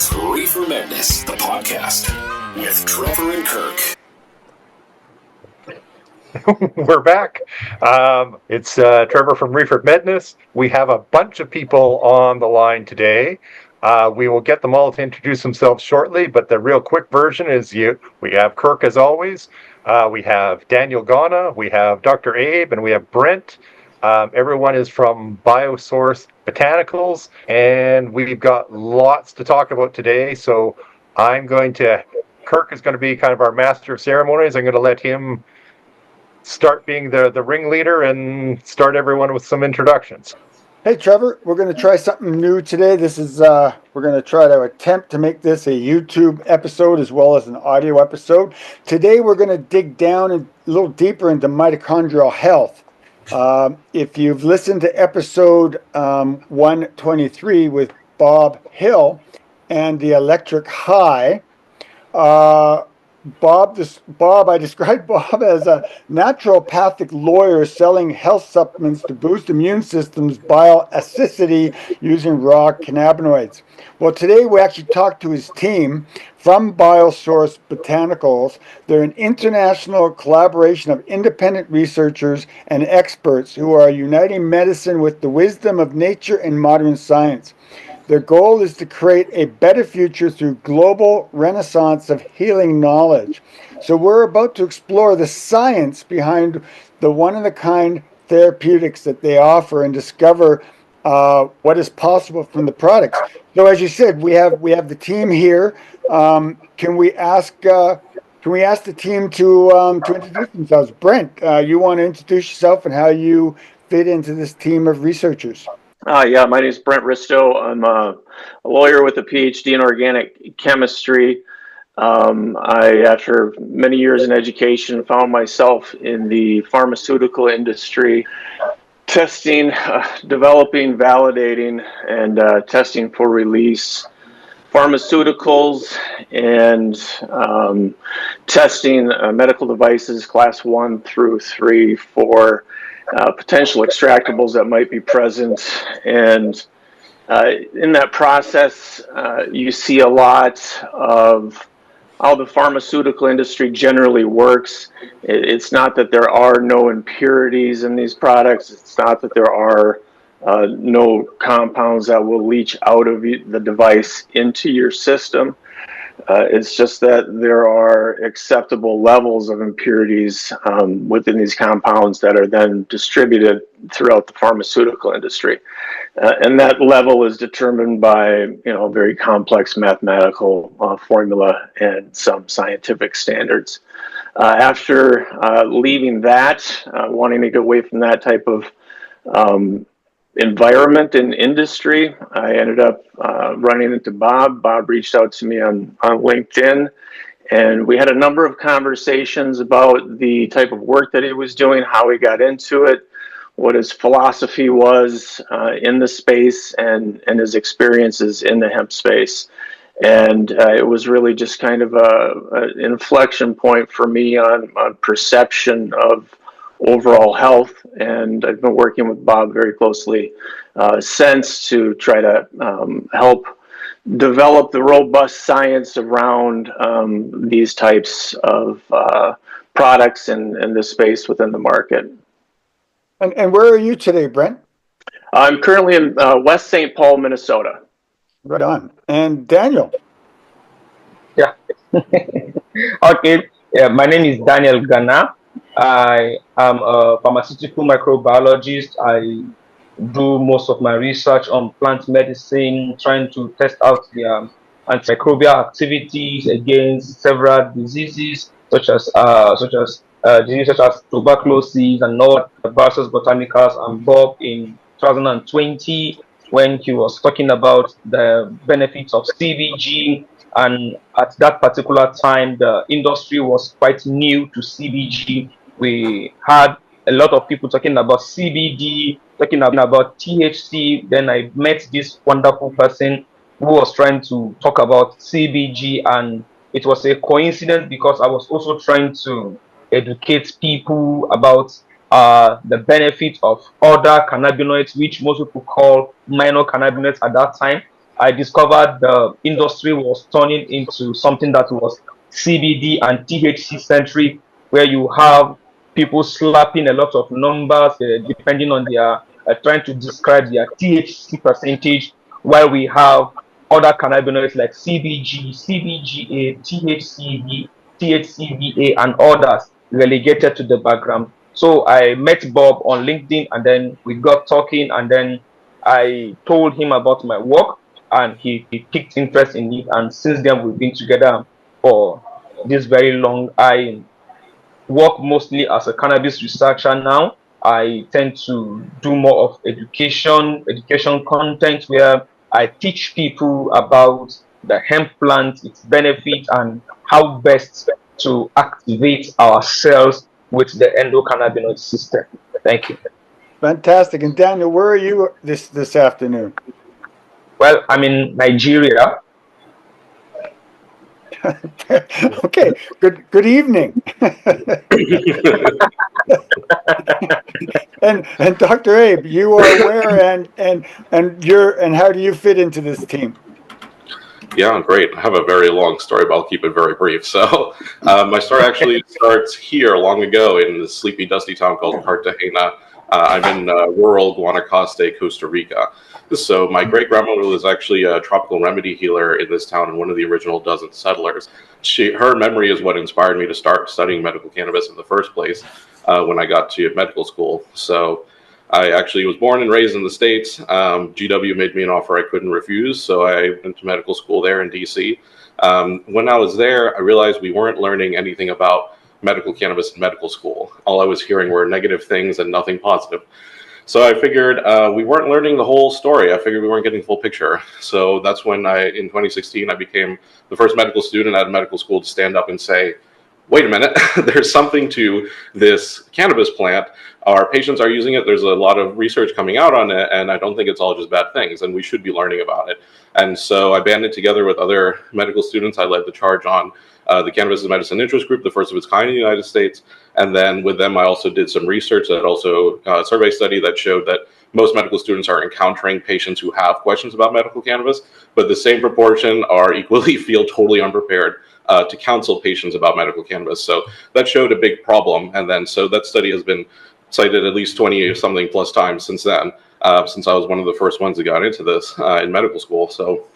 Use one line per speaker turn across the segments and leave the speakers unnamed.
It's ReeferMEDness, the podcast, with Trevor and Kirk.
We're back. It's Trevor from ReeferMEDness. We have a bunch of people on the line today. We will get them all to introduce themselves shortly, but the real quick version is we have Kirk as always. We have Daniel Ghana, we have Dr. Abe, and we have Brent. Everyone is from BioSource Botanicals, and we've got lots to talk about today. So Kirk is going to be kind of our master of ceremonies. I'm going to let him start being the ringleader and start everyone with some introductions.
Hey Trevor, we're going to try something new today. This is we're going to try to attempt to make this a YouTube episode as well as an audio episode. Today we're going to dig down a little deeper into mitochondrial health. If you've listened to episode 123 with Bob Hill and the electric high, I described Bob as a naturopathic lawyer selling health supplements to boost immune system's bioelasticity using raw cannabinoids. Well, today we actually talked to his team from BioSource Botanicals. They're an international collaboration of independent researchers and experts who are uniting medicine with the wisdom of nature and modern science. Their goal is to create a better future through global renaissance of healing knowledge. So we're about to explore the science behind the one-of-a-kind therapeutics that they offer and discover what is possible from the products. So as you said, we have the team here. Can we ask the team to introduce themselves? Brent, you want to introduce yourself and how you fit into this team of researchers?
Yeah, my name is Brent Risto. I'm a lawyer with a PhD in organic chemistry. After many years in education, found myself in the pharmaceutical industry, testing, developing, validating, and testing for release pharmaceuticals and testing medical devices class 1 through 3 for potential extractables that might be present. And in that process, you see a lot of how the pharmaceutical industry generally works. It's not that there are no impurities in these products. It's not that there are no compounds that will leach out of the device into your system. It's just that there are acceptable levels of impurities within these compounds that are then distributed throughout the pharmaceutical industry. And that level is determined by, very complex mathematical formula and some scientific standards. After leaving that, wanting to get away from that type of environment and industry, I ended up running into Bob. Bob reached out to me on LinkedIn, and we had a number of conversations about the type of work that he was doing, how he got into it, what his philosophy was in the space, and his experiences in the hemp space. And it was really just kind of an inflection point for me on perception of overall health, and I've been working with Bob very closely since to try to help develop the robust science around these types of products and this space within the market.
And where are you today, Brent?
I'm currently in West St. Paul, Minnesota.
Right on. And Daniel?
Yeah. Okay. Yeah, my name is Daniel Ghana. I am a pharmaceutical microbiologist. I do most of my research on plant medicine, trying to test out the antimicrobial activities against several diseases, such as diseases such as tuberculosis and all. BioSource Botanicals and Bob in 2020 when he was talking about the benefits of CBG. And at that particular time, the industry was quite new to CBG. We had a lot of people talking about CBD, talking about THC. Then I met this wonderful person who was trying to talk about CBG, and it was a coincidence because I was also trying to educate people about the benefit of other cannabinoids, which most people call minor cannabinoids at that time. I discovered the industry was turning into something that was CBD and THC centric, where you have people slapping a lot of numbers depending on their trying to describe their THC percentage, while we have other cannabinoids like CBG, CBGA, THCV, THCVA, and others relegated to the background. So I met Bob on LinkedIn, and then we got talking, and then I told him about my work, and he picked interest in it. And since then, we've been together for this very long. I work mostly as a cannabis researcher now. I tend to do more of education content where I teach people about the hemp plant, its benefits, and how best to activate our cells with the endocannabinoid system. Thank you.
Fantastic. And Daniel, where are you this afternoon?
Well, I'm in Nigeria.
Okay. Good evening. and Dr. Abe, you are where and how do you fit into this team?
Yeah, great. I have a very long story, but I'll keep it very brief. So, my story actually starts here long ago in the sleepy, dusty town called Cartagena. I'm in rural Guanacaste, Costa Rica. So, my great grandmother was actually a tropical remedy healer in this town and one of the original dozen settlers. Her memory is what inspired me to start studying medical cannabis in the first place when I got to medical school. So, I actually was born and raised in the States. GW made me an offer I couldn't refuse, so I went to medical school there in DC. When I was there, I realized we weren't learning anything about medical cannabis in medical school. All I was hearing were negative things and nothing positive. So I figured we weren't learning the whole story. I figured we weren't getting the full picture. So that's when in 2016, I became the first medical student at medical school to stand up and say, wait a minute, there's something to this cannabis plant. Our patients are using it. There's a lot of research coming out on it, and I don't think it's all just bad things, and we should be learning about it. And so I banded together with other medical students. I led the charge on the Cannabis as Medicine Interest Group, the first of its kind in the United States. And then with them, I also did some research that also a survey study that showed that most medical students are encountering patients who have questions about medical cannabis, but the same proportion are equally feel totally unprepared to counsel patients about medical cannabis. So that showed a big problem. And then so that study has been cited at least 20 something plus times since then, since I was one of the first ones that got into this in medical school. So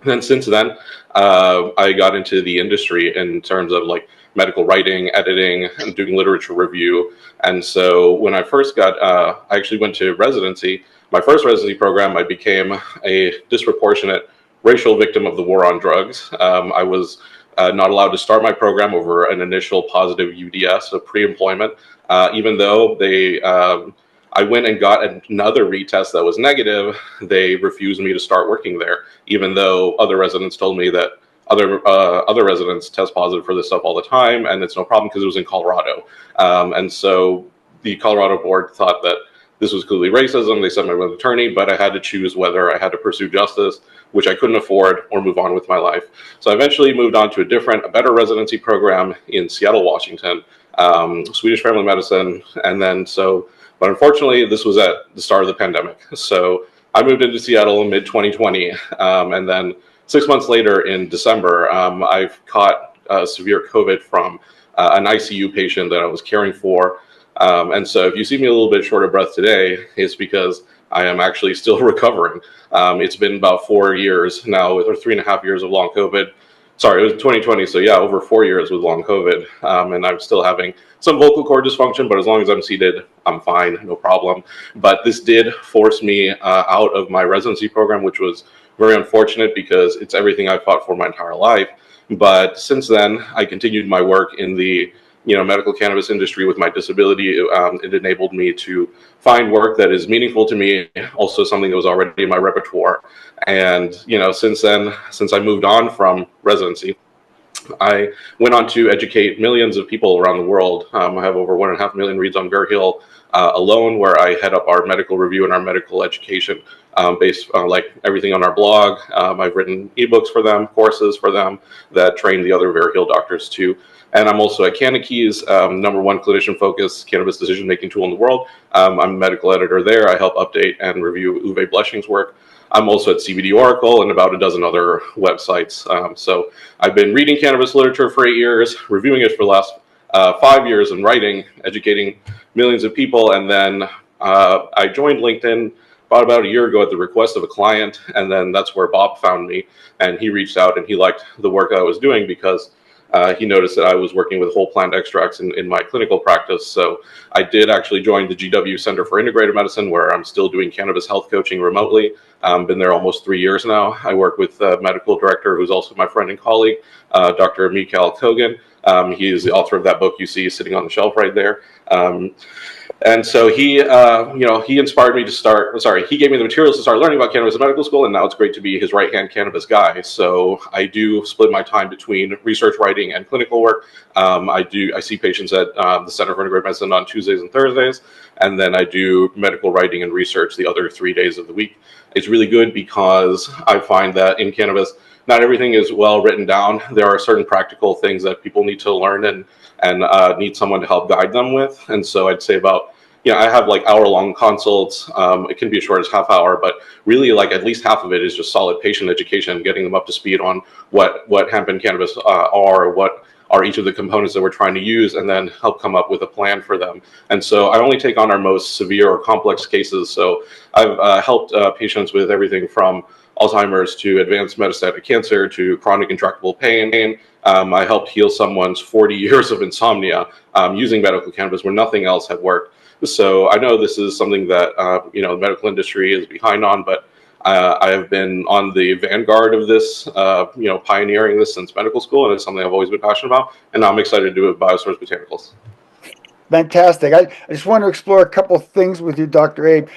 then since then, I got into the industry in terms of like medical writing, editing, and doing literature review. And so when I first got, I actually went to residency. My first residency program, I became a disproportionate racial victim of the war on drugs. I was not allowed to start my program over an initial positive UDS, so pre-employment, even though they, I went and got another retest that was negative. They refused me to start working there, even though other residents told me that other residents test positive for this stuff all the time, and it's no problem because it was in Colorado. And so the Colorado board thought that this was clearly racism. They sent me with an attorney, but I had to choose whether I had to pursue justice, which I couldn't afford, or move on with my life. So I eventually moved on to a better residency program in Seattle, Washington, Swedish family medicine. And then but unfortunately, this was at the start of the pandemic. So I moved into Seattle in mid-2020. And then 6 months later in December, I've caught severe COVID from an ICU patient that I was caring for. And so if you see me a little bit short of breath today, it's because I am actually still recovering. It's been about 4 years now, or 3.5 years of long COVID. Sorry, it was 2020, so yeah, over 4 years with long COVID. And I'm still having some vocal cord dysfunction, but as long as I'm seated, I'm fine, no problem. But this did force me out of my residency program, which was very unfortunate because it's everything I've fought for my entire life. But since then, I continued my work in the medical cannabis industry with my disability. It enabled me to find work that is meaningful to me, also something that was already in my repertoire. And, since then, since I moved on from residency, I went on to educate millions of people around the world. I have over 1.5 million reads on Bear alone, where I head up our medical review and our medical education based on like everything on our blog. I've written ebooks for them, courses for them that train the other Bear doctors too. And I'm also at CannaKeys, #1 clinician-focused cannabis decision-making tool in the world. I'm a medical editor there. I help update and review Uwe Bleshing's work. I'm also at CBD Oracle and about a dozen other websites. So I've been reading cannabis literature for 8 years, reviewing it for the last 5 years, and writing, educating millions of people. And then I joined LinkedIn about a year ago at the request of a client, and then that's where Bob found me, and he reached out and he liked the work I was doing because he noticed that I was working with whole plant extracts in my clinical practice. So I did actually join the GW Center for Integrative Medicine, where I'm still doing cannabis health coaching remotely. Been there almost 3 years now. I work with a medical director who's also my friend and colleague, Dr. Mikhail Kogan. He is the author of that book you see sitting on the shelf right there. And so he, he inspired me to start. Sorry, he gave me the materials to start learning about cannabis in medical school, and now it's great to be his right-hand cannabis guy. So I do split my time between research writing and clinical work. I see patients at the Center for Integrative Medicine on Tuesdays and Thursdays, and then I do medical writing and research the other 3 days of the week. It's really good because I find that in cannabis, not everything is well written down. There are certain practical things that people need to learn and need someone to help guide them with. And so I'd say about, I have like hour-long consults. It can be as short as half hour, but really like at least half of it is just solid patient education, getting them up to speed on what hemp and cannabis are, what are each of the components that we're trying to use, and then help come up with a plan for them. And so I only take on our most severe or complex cases. So I've helped patients with everything from Alzheimer's to advanced metastatic cancer to chronic intractable pain. I helped heal someone's 40 years of insomnia using medical cannabis where nothing else had worked. So I know this is something that the medical industry is behind on, but I have been on the vanguard of this, pioneering this since medical school, and it's something I've always been passionate about. And now I'm excited to do it with BioSource Botanicals.
Fantastic. I just want to explore a couple of things with you, Dr. Abe.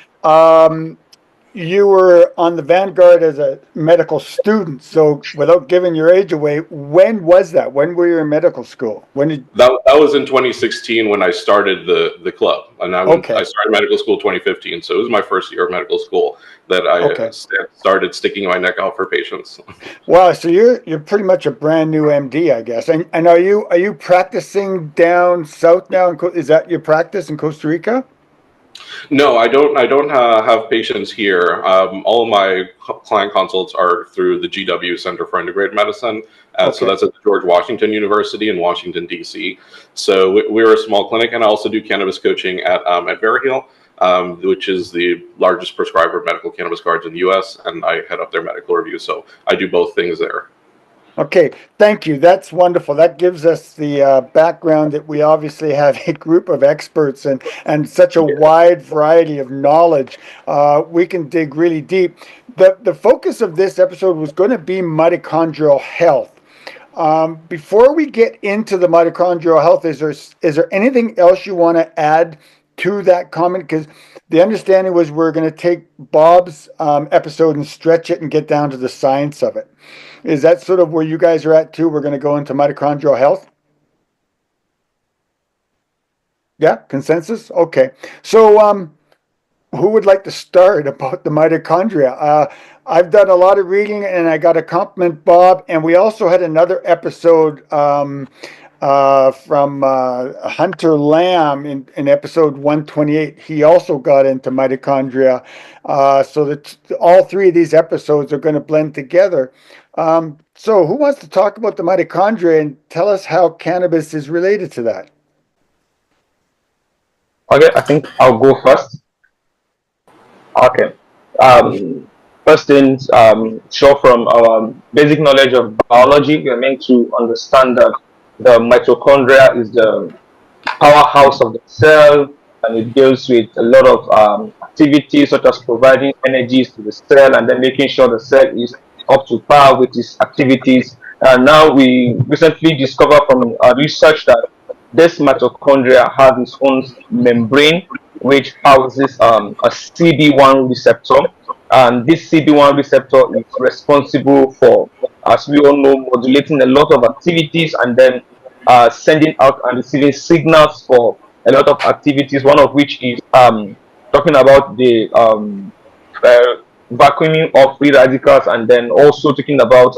You were on the vanguard as a medical student, so without giving your age away, when was that? When were you in medical school? When did
that was in 2016 when I started the club, and I started medical school 2015, so it was my first year of medical school that I started sticking my neck out for patients.
Wow, so you're pretty much a brand new MD, I guess. And are you practicing down south now? Is that your practice in Costa Rica?
No, I don't have patients here. All of my client consults are through the GW Center for Integrative Medicine. So that's at the George Washington University in Washington, D.C. So we're a small clinic, and I also do cannabis coaching at Veriheal, which is the largest prescriber of medical cannabis cards in the U.S., and I head up their medical review. So I do both things there.
Okay, thank you. That's wonderful. That gives us the background that we obviously have a group of experts and such a wide variety of knowledge. We can dig really deep. The focus of this episode was going to be mitochondrial health. Before we get into the mitochondrial health, is there anything else you want to add to that comment? Because the understanding was we're going to take Bob's episode and stretch it and get down to the science of it. Is that sort of where you guys are at too? We're going to go into mitochondrial health? Yeah, consensus? Okay. So who would like to start about the mitochondria? I've done a lot of reading, and I got to compliment Bob. And we also had another episode from Hunter Lamb in episode 128. He also got into mitochondria. So that all three of these episodes are going to blend together. So who wants to talk about the mitochondria and tell us how cannabis is related to that?
Okay, I think I'll go first. Okay. First things, sure, from our basic knowledge of biology, we are meant to understand that the mitochondria is the powerhouse of the cell, and it deals with a lot of activities such as providing energies to the cell and then making sure the cell is up to par with its activities. And now we recently discovered from our research that this mitochondria has its own membrane, which houses a CB1 receptor. And this CB1 receptor is responsible for, as we all know, modulating a lot of activities and then sending out and receiving signals for a lot of activities, one of which is talking about the vacuuming of free radicals, and then also talking about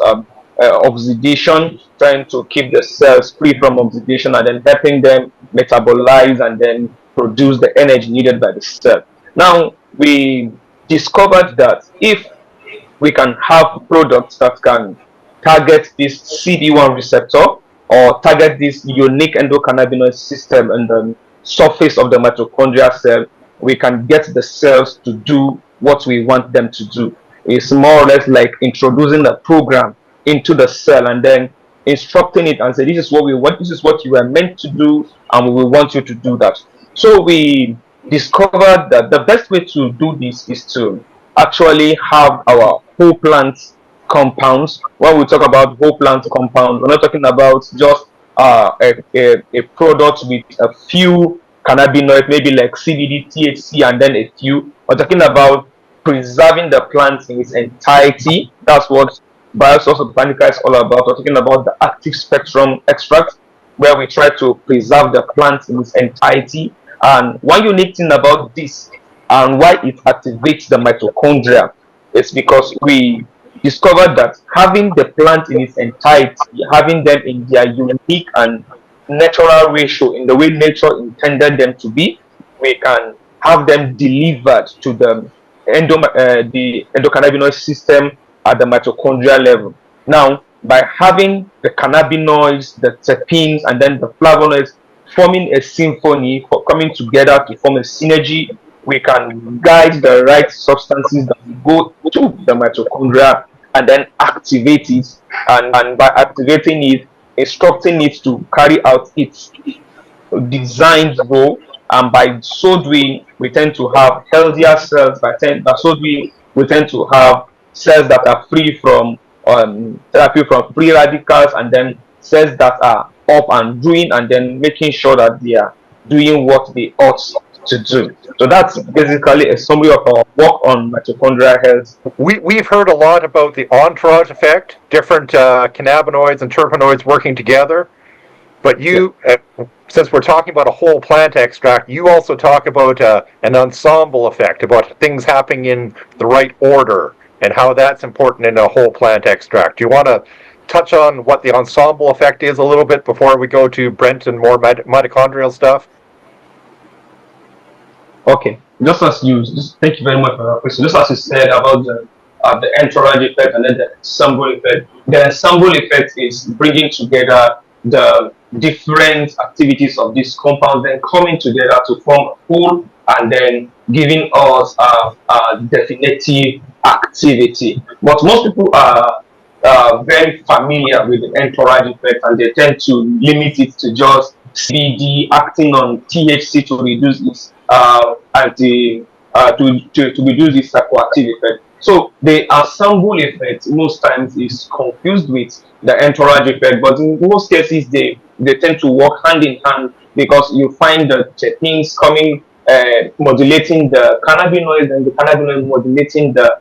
oxidation, trying to keep the cells free from oxidation and then helping them metabolize and then produce the energy needed by the cell. Now, we discovered that if we can have products that can target this CB1 receptor or target this unique endocannabinoid system in the surface of the mitochondria cell. We can get the cells to do what we want them to do. It's more or less like introducing a program into the cell and then instructing it and say, this is what we want, this is what you are meant to do, and we want you to do that. So we discovered that the best way to do this is to actually have our whole plant compounds. When we talk about whole plant compounds, we're not talking about just a product with a few cannabinoids, maybe like CBD, THC, and then a few. We're talking about preserving the plant in its entirety. That's what BioSource of Botanicals is all about. We're talking about the active spectrum extract, where we try to preserve the plant in its entirety. And one unique thing about this and why it activates the mitochondria is because we discovered that having the plant in its entirety, having them in their unique and natural ratio, in the way nature intended them to be, we can have them delivered to the endocannabinoid system at the mitochondrial level. Now, by having the cannabinoids, the terpenes, and then the flavonoids forming a symphony, coming together to form a synergy, we can guide the right substances that go to the mitochondria and then activate it. And by activating it, instructing it to carry out its designed role. And by so doing, we tend to have healthier cells. By so doing, we tend to have cells that are free from free radicals, and then cells that are up and doing, and then making sure that they are doing what they ought to do. So that's basically a summary of our work on mitochondrial health.
We've heard a lot about the entourage effect, different cannabinoids and terpenoids working together. But you, since we're talking about a whole plant extract, you also talk about an ensemble effect, about things happening in the right order, and how that's important in a whole plant extract. Do you want to touch on what the ensemble effect is a little bit before we go to Brent and more mitochondrial stuff?
Okay, thank you very much for that question. Just as you said about the entourage effect and then the ensemble effect. The ensemble effect is bringing together the different activities of these compounds, then coming together to form a whole, and then giving us a definitive activity. But most people are very familiar with the entourage effect, and they tend to limit it to just CBD acting on THC to reduce its to reduce its psychoactive effect. So the ensemble effect most times is confused with the entourage effect, but in most cases they tend to work hand in hand, because you find the terpenes coming modulating the cannabinoids, and the cannabinoids modulating the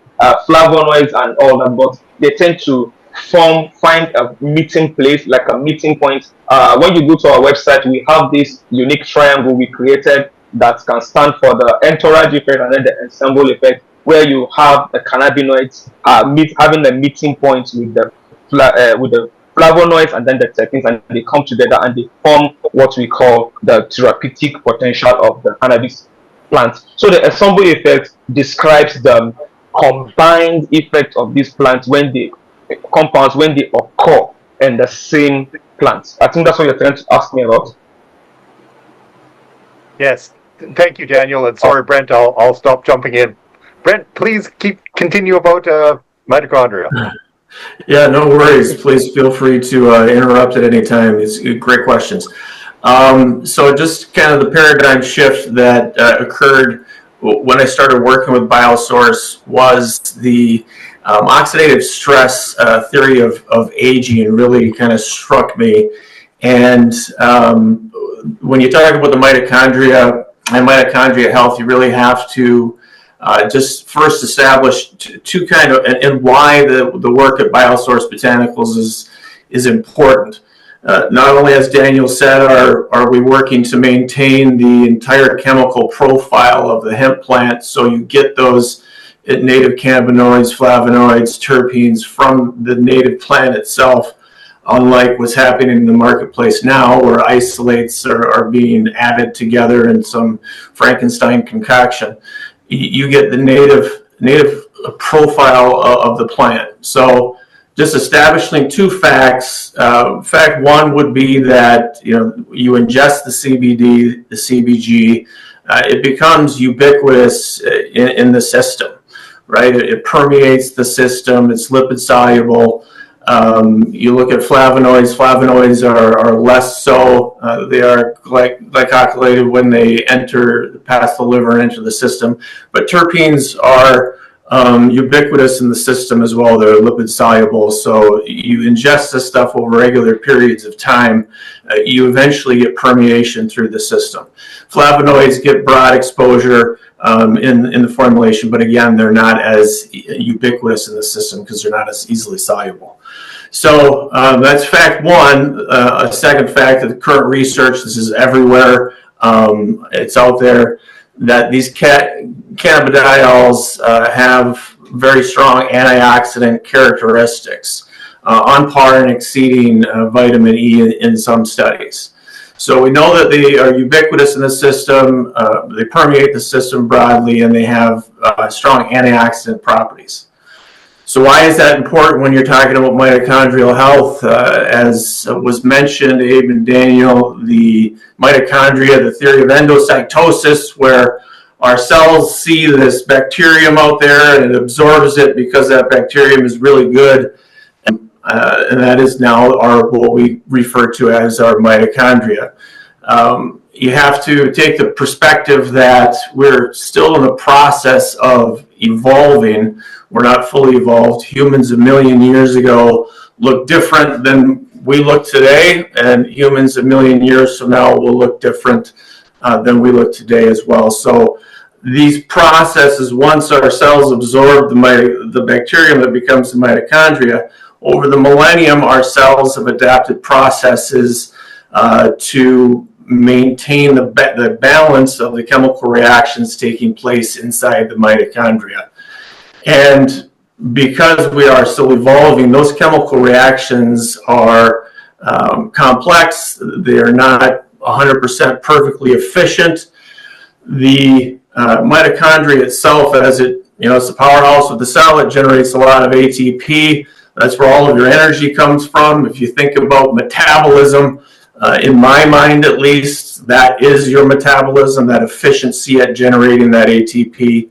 flavonoids and all that, but they tend to find a meeting place, like a meeting point. When you go to our website, we have this unique triangle we created that can stand for the entourage effect and then the ensemble effect, where you have the cannabinoids having a meeting point with the flavonoids and then the terpenes, and they come together and they form what we call the therapeutic potential of the cannabis plant. So the ensemble effect describes the combined effect of these plants when they occur in the same plant. I think that's what you're trying to ask me about.
Yes. Thank you, Daniel. And sorry, Brent, I'll stop jumping in. Brent, please continue about mitochondria.
Yeah, no worries. Please feel free to interrupt at any time. It's great questions. So just kind of the paradigm shift that occurred when I started working with BioSource was the oxidative stress theory of aging, and really kind of struck me. And when you talk about the mitochondria and mitochondria health, you really have to just first establish two kind of, and why the work at BioSource Botanicals is important. Not only, as Daniel said, are we working to maintain the entire chemical profile of the hemp plant, so you get those native cannabinoids, flavonoids, terpenes from the native plant itself, unlike what's happening in the marketplace now, where isolates are being added together in some Frankenstein concoction. You get the native profile of the plant. So just establishing two facts. Fact one would be that you ingest the CBD, the CBG, it becomes ubiquitous in the system, right? It permeates the system. It's lipid soluble. You look at flavonoids. Flavonoids are less so. They are glycosylated when they enter past the liver and enter the system. But terpenes are ubiquitous in the system as well. They're lipid soluble. So you ingest this stuff over regular periods of time, you eventually get permeation through the system. Flavonoids get broad exposure in the formulation, but again, they're not as ubiquitous in the system because they're not as easily soluble. So that's fact one. A second fact of the current research, this is everywhere, it's out there, that these cannabidiols have very strong antioxidant characteristics, on par and exceeding vitamin E in some studies. So we know that they are ubiquitous in the system, they permeate the system broadly, and they have strong antioxidant properties. So why is that important when you're talking about mitochondrial health? As was mentioned, Abe and Daniel, the mitochondria, the theory of endocytosis, where our cells see this bacterium out there and it absorbs it because that bacterium is really good. And that is now what we refer to as our mitochondria. You have to take the perspective that we're still in the process of evolving. We're not fully evolved. Humans a million years ago looked different than we look today, and humans a million years from now will look different than we look today as well. So these processes, once our cells absorb the bacterium that becomes the mitochondria, over the millennium, our cells have adapted processes to maintain the balance of the chemical reactions taking place inside the mitochondria. And because we are still evolving, those chemical reactions are complex. They are not 100% perfectly efficient. The mitochondria itself, as it's the powerhouse of the cell, it generates a lot of ATP. That's where all of your energy comes from. If you think about metabolism, in my mind at least, that is your metabolism, that efficiency at generating that ATP.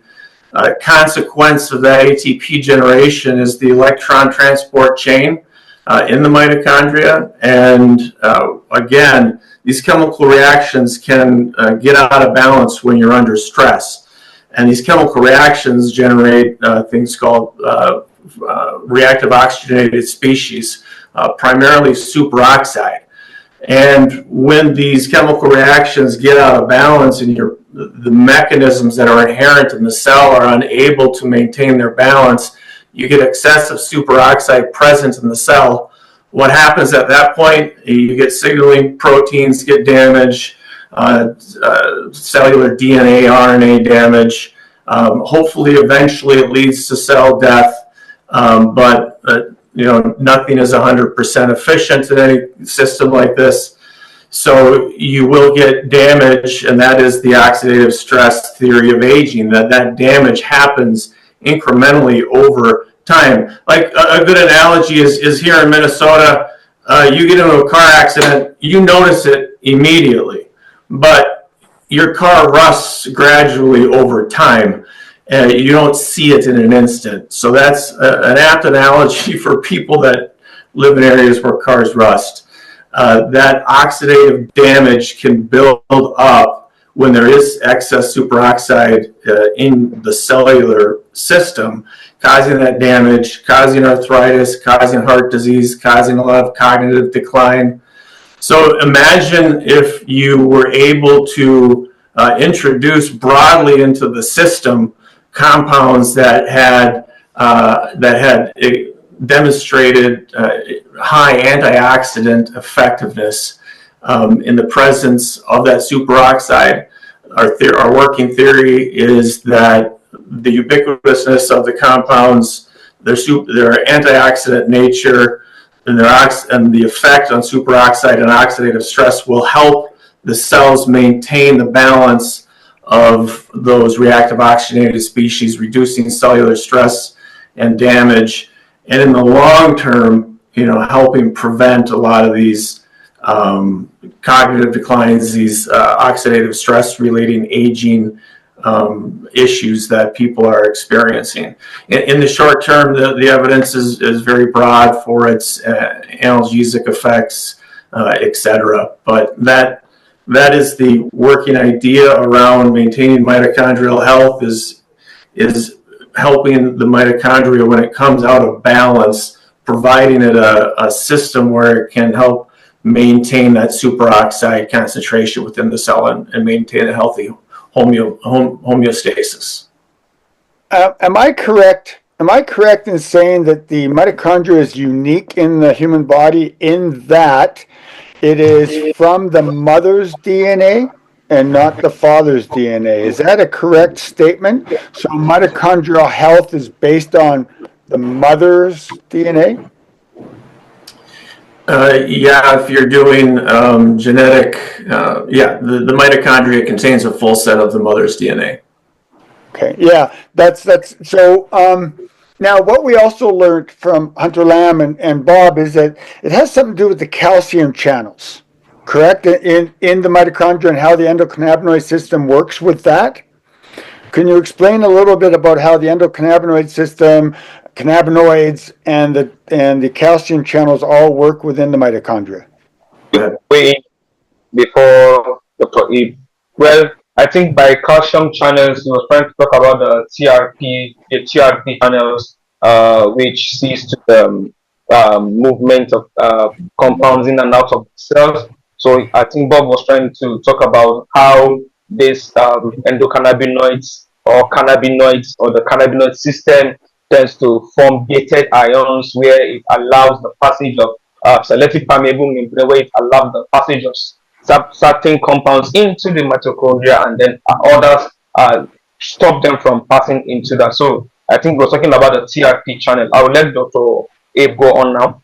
Consequence of that ATP generation is the electron transport chain in the mitochondria. And again, these chemical reactions can get out of balance when you're under stress. And these chemical reactions generate things called reactive oxygenated species, primarily superoxide. And when these chemical reactions get out of balance and the mechanisms that are inherent in the cell are unable to maintain their balance, you get excessive superoxide present in the cell. What happens at that point? You get signaling proteins get damaged, cellular DNA, RNA damage. Hopefully, eventually, it leads to cell death. But nothing is 100% efficient in any system like this. So you will get damage, and that is the oxidative stress theory of aging, that damage happens incrementally over time. Like a good analogy is here in Minnesota, you get into a car accident, you notice it immediately, but your car rusts gradually over time. You don't see it in an instant. So that's an apt analogy for people that live in areas where cars rust. That oxidative damage can build up when there is excess superoxide in the cellular system, causing that damage, causing arthritis, causing heart disease, causing a lot of cognitive decline. So imagine if you were able to introduce broadly into the system compounds that had demonstrated high antioxidant effectiveness in the presence of that superoxide. Our working theory is that the ubiquitousness of the compounds, their antioxidant nature, and the effect on superoxide and oxidative stress will help the cells maintain the balance of those reactive oxygenated species, reducing cellular stress and damage, and in the long term, helping prevent a lot of these cognitive declines, these oxidative stress relating aging issues that people are experiencing. In the short term, the evidence is very broad for its analgesic effects, etc. But that is the working idea around maintaining mitochondrial health, is helping the mitochondria when it comes out of balance, providing it a system where it can help maintain that superoxide concentration within the cell and maintain a healthy homeostasis.
Am I correct? Am I correct in saying that the mitochondria is unique in the human body in that it is from the mother's DNA and not the father's DNA? Is that a correct statement? So mitochondrial health is based on the mother's DNA?
Yeah, if you're doing genetic, the mitochondria contains a full set of the mother's DNA.
Okay, yeah, that's so. Now, what we also learned from Hunter Lamb and Bob is that it has something to do with the calcium channels, correct? In the mitochondria and how the endocannabinoid system works with that. Can you explain a little bit about how the endocannabinoid system, cannabinoids, and the calcium channels all work within the mitochondria?
Before Dr. Eve, well, I think by calcium channels, you were trying to talk about the TRP channels, which sees to the movement of compounds in and out of cells. So I think Bob was trying to talk about how this endocannabinoids or cannabinoids or the cannabinoid system tends to form gated ions, where it allows the passage of selective permeable membrane, where it allows the passage of certain compounds into the mitochondria, and then others stop them from passing into that. So I think we're talking about the TRP channel. I will let Dr. Abe go on now.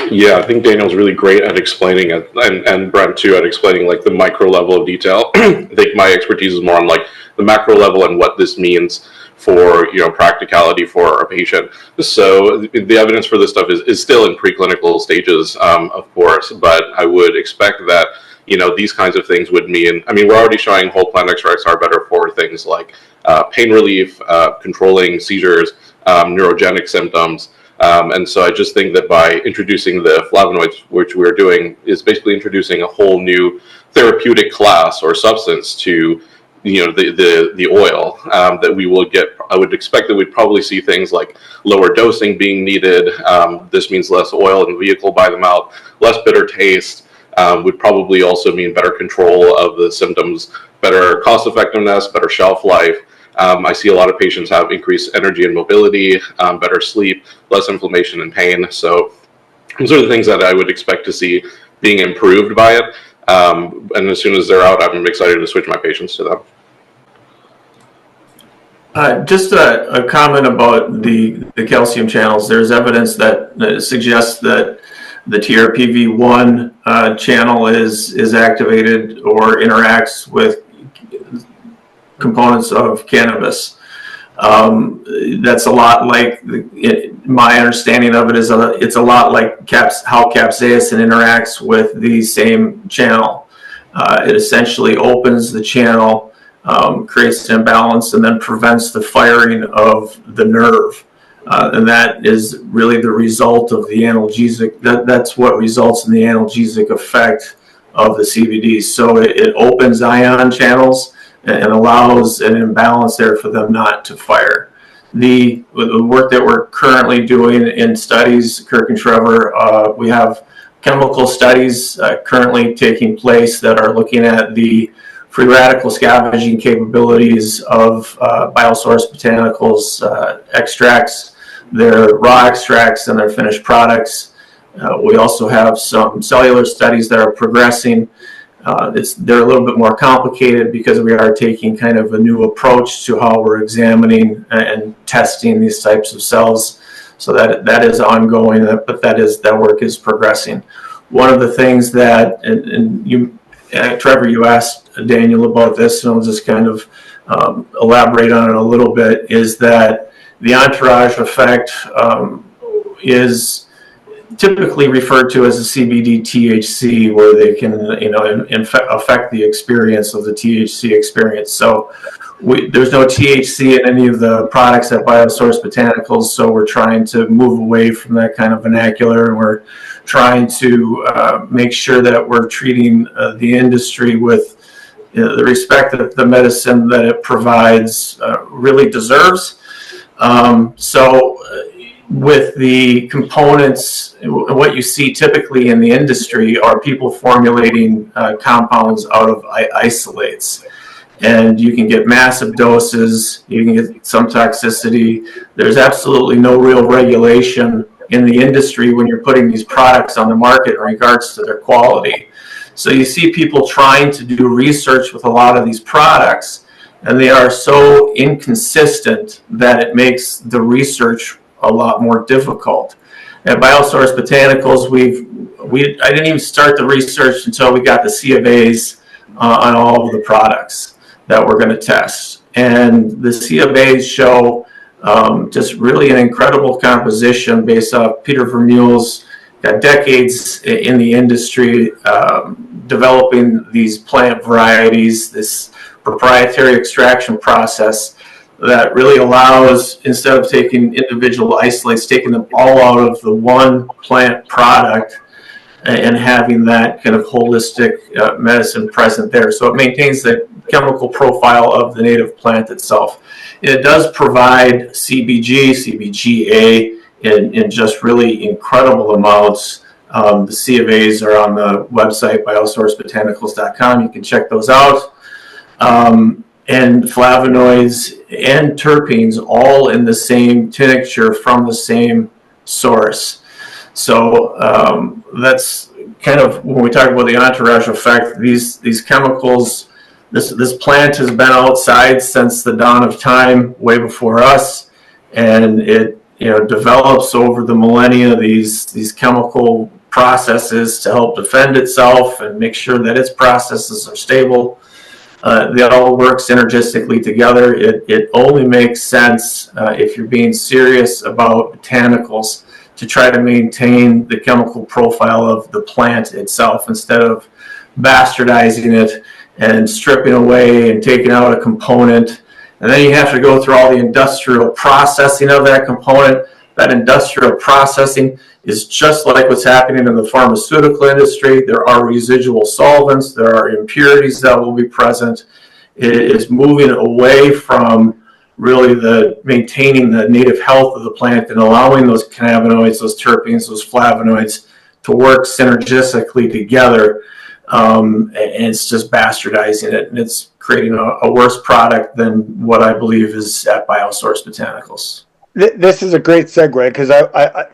Yeah, I think Daniel's really great at explaining it, and Brent too, at explaining like the micro level of detail. I think my expertise is more on like the macro level and what this means for practicality for a patient. So the evidence for this stuff is still in preclinical stages, of course, but I would expect that these kinds of things would mean, we're already showing whole plant extracts are better for things like pain relief, controlling seizures, neurogenic symptoms. And so I just think that by introducing the flavonoids, which we're doing, is basically introducing a whole new therapeutic class or substance to the oil that we will get. I would expect that we'd probably see things like lower dosing being needed. This means less oil in the vehicle by the mouth, less bitter taste. Would probably also mean better control of the symptoms, better cost effectiveness, better shelf life. I see a lot of patients have increased energy and mobility, better sleep, less inflammation and pain. So those are the things that I would expect to see being improved by it. And as soon as they're out, I'm excited to switch my patients to them.
Just a comment about the calcium channels. There's evidence that suggests that the TRPV1 channel is activated or interacts with components of cannabis. That's a lot like, my understanding of it is it's a lot like how capsaicin interacts with the same channel. It essentially opens the channel, creates an imbalance, and then prevents the firing of the nerve. And that is really the result of the analgesic. That's what results in the analgesic effect of the CBD. So it opens ion channels and allows an imbalance there for them not to fire. The work that we're currently doing in studies, Kirk and Trevor, we have chemical studies currently taking place that are looking at the free radical scavenging capabilities of BioSource Botanicals extracts, their raw extracts and their finished products. We also have some cellular studies that are progressing. They're a little bit more complicated because we are taking kind of a new approach to how we're examining and testing these types of cells. So that is ongoing, but that work is progressing. One of the things that, and you Trevor, you asked Daniel about this, and I'll just kind of elaborate on it a little bit, is that the entourage effect is typically referred to as a CBD THC, where they can, affect the experience of the THC experience. So there's no THC in any of the products at BioSource Botanicals, so we're trying to move away from that kind of vernacular, and we're trying to make sure that we're treating the industry with the respect that the medicine that it provides really deserves. With the components, what you see typically in the industry are people formulating compounds out of isolates. And you can get massive doses, you can get some toxicity. There's absolutely no real regulation in the industry when you're putting these products on the market in regards to their quality. So you see people trying to do research with a lot of these products, and they are so inconsistent that it makes the research a lot more difficult. At BioSource Botanicals, I didn't even start the research until we got the C of A's on all of the products that we're going to test. And the C of A's show just really an incredible composition based off Peter Vermeule's got decades in the industry developing these plant varieties, this proprietary extraction process that really allows, instead of taking individual isolates, taking them all out of the one plant product and having that kind of holistic medicine present there. So it maintains the chemical profile of the native plant itself. It does provide CBG, CBGA in just really incredible amounts. The C of A's are on the website, biosourcebotanicals.com. You can check those out. And flavonoids and terpenes all in the same tincture from the same source. So that's kind of when we talk about the entourage effect, these chemicals, this plant has been outside since the dawn of time, way before us, and it develops over the millennia these chemical processes to help defend itself and make sure that its processes are stable. They all work synergistically together. It only makes sense if you're being serious about botanicals to try to maintain the chemical profile of the plant itself instead of bastardizing it and stripping away and taking out a component. And then you have to go through all the industrial processing of that component. That industrial processing is just like what's happening in the pharmaceutical industry. There are residual solvents, there are impurities that will be present. It is moving away from really maintaining the native health of the plant and allowing those cannabinoids, those terpenes, those flavonoids to work synergistically together. And it's just bastardizing it, and it's creating a worse product than what I believe is at BioSource Botanicals.
This is a great segue, because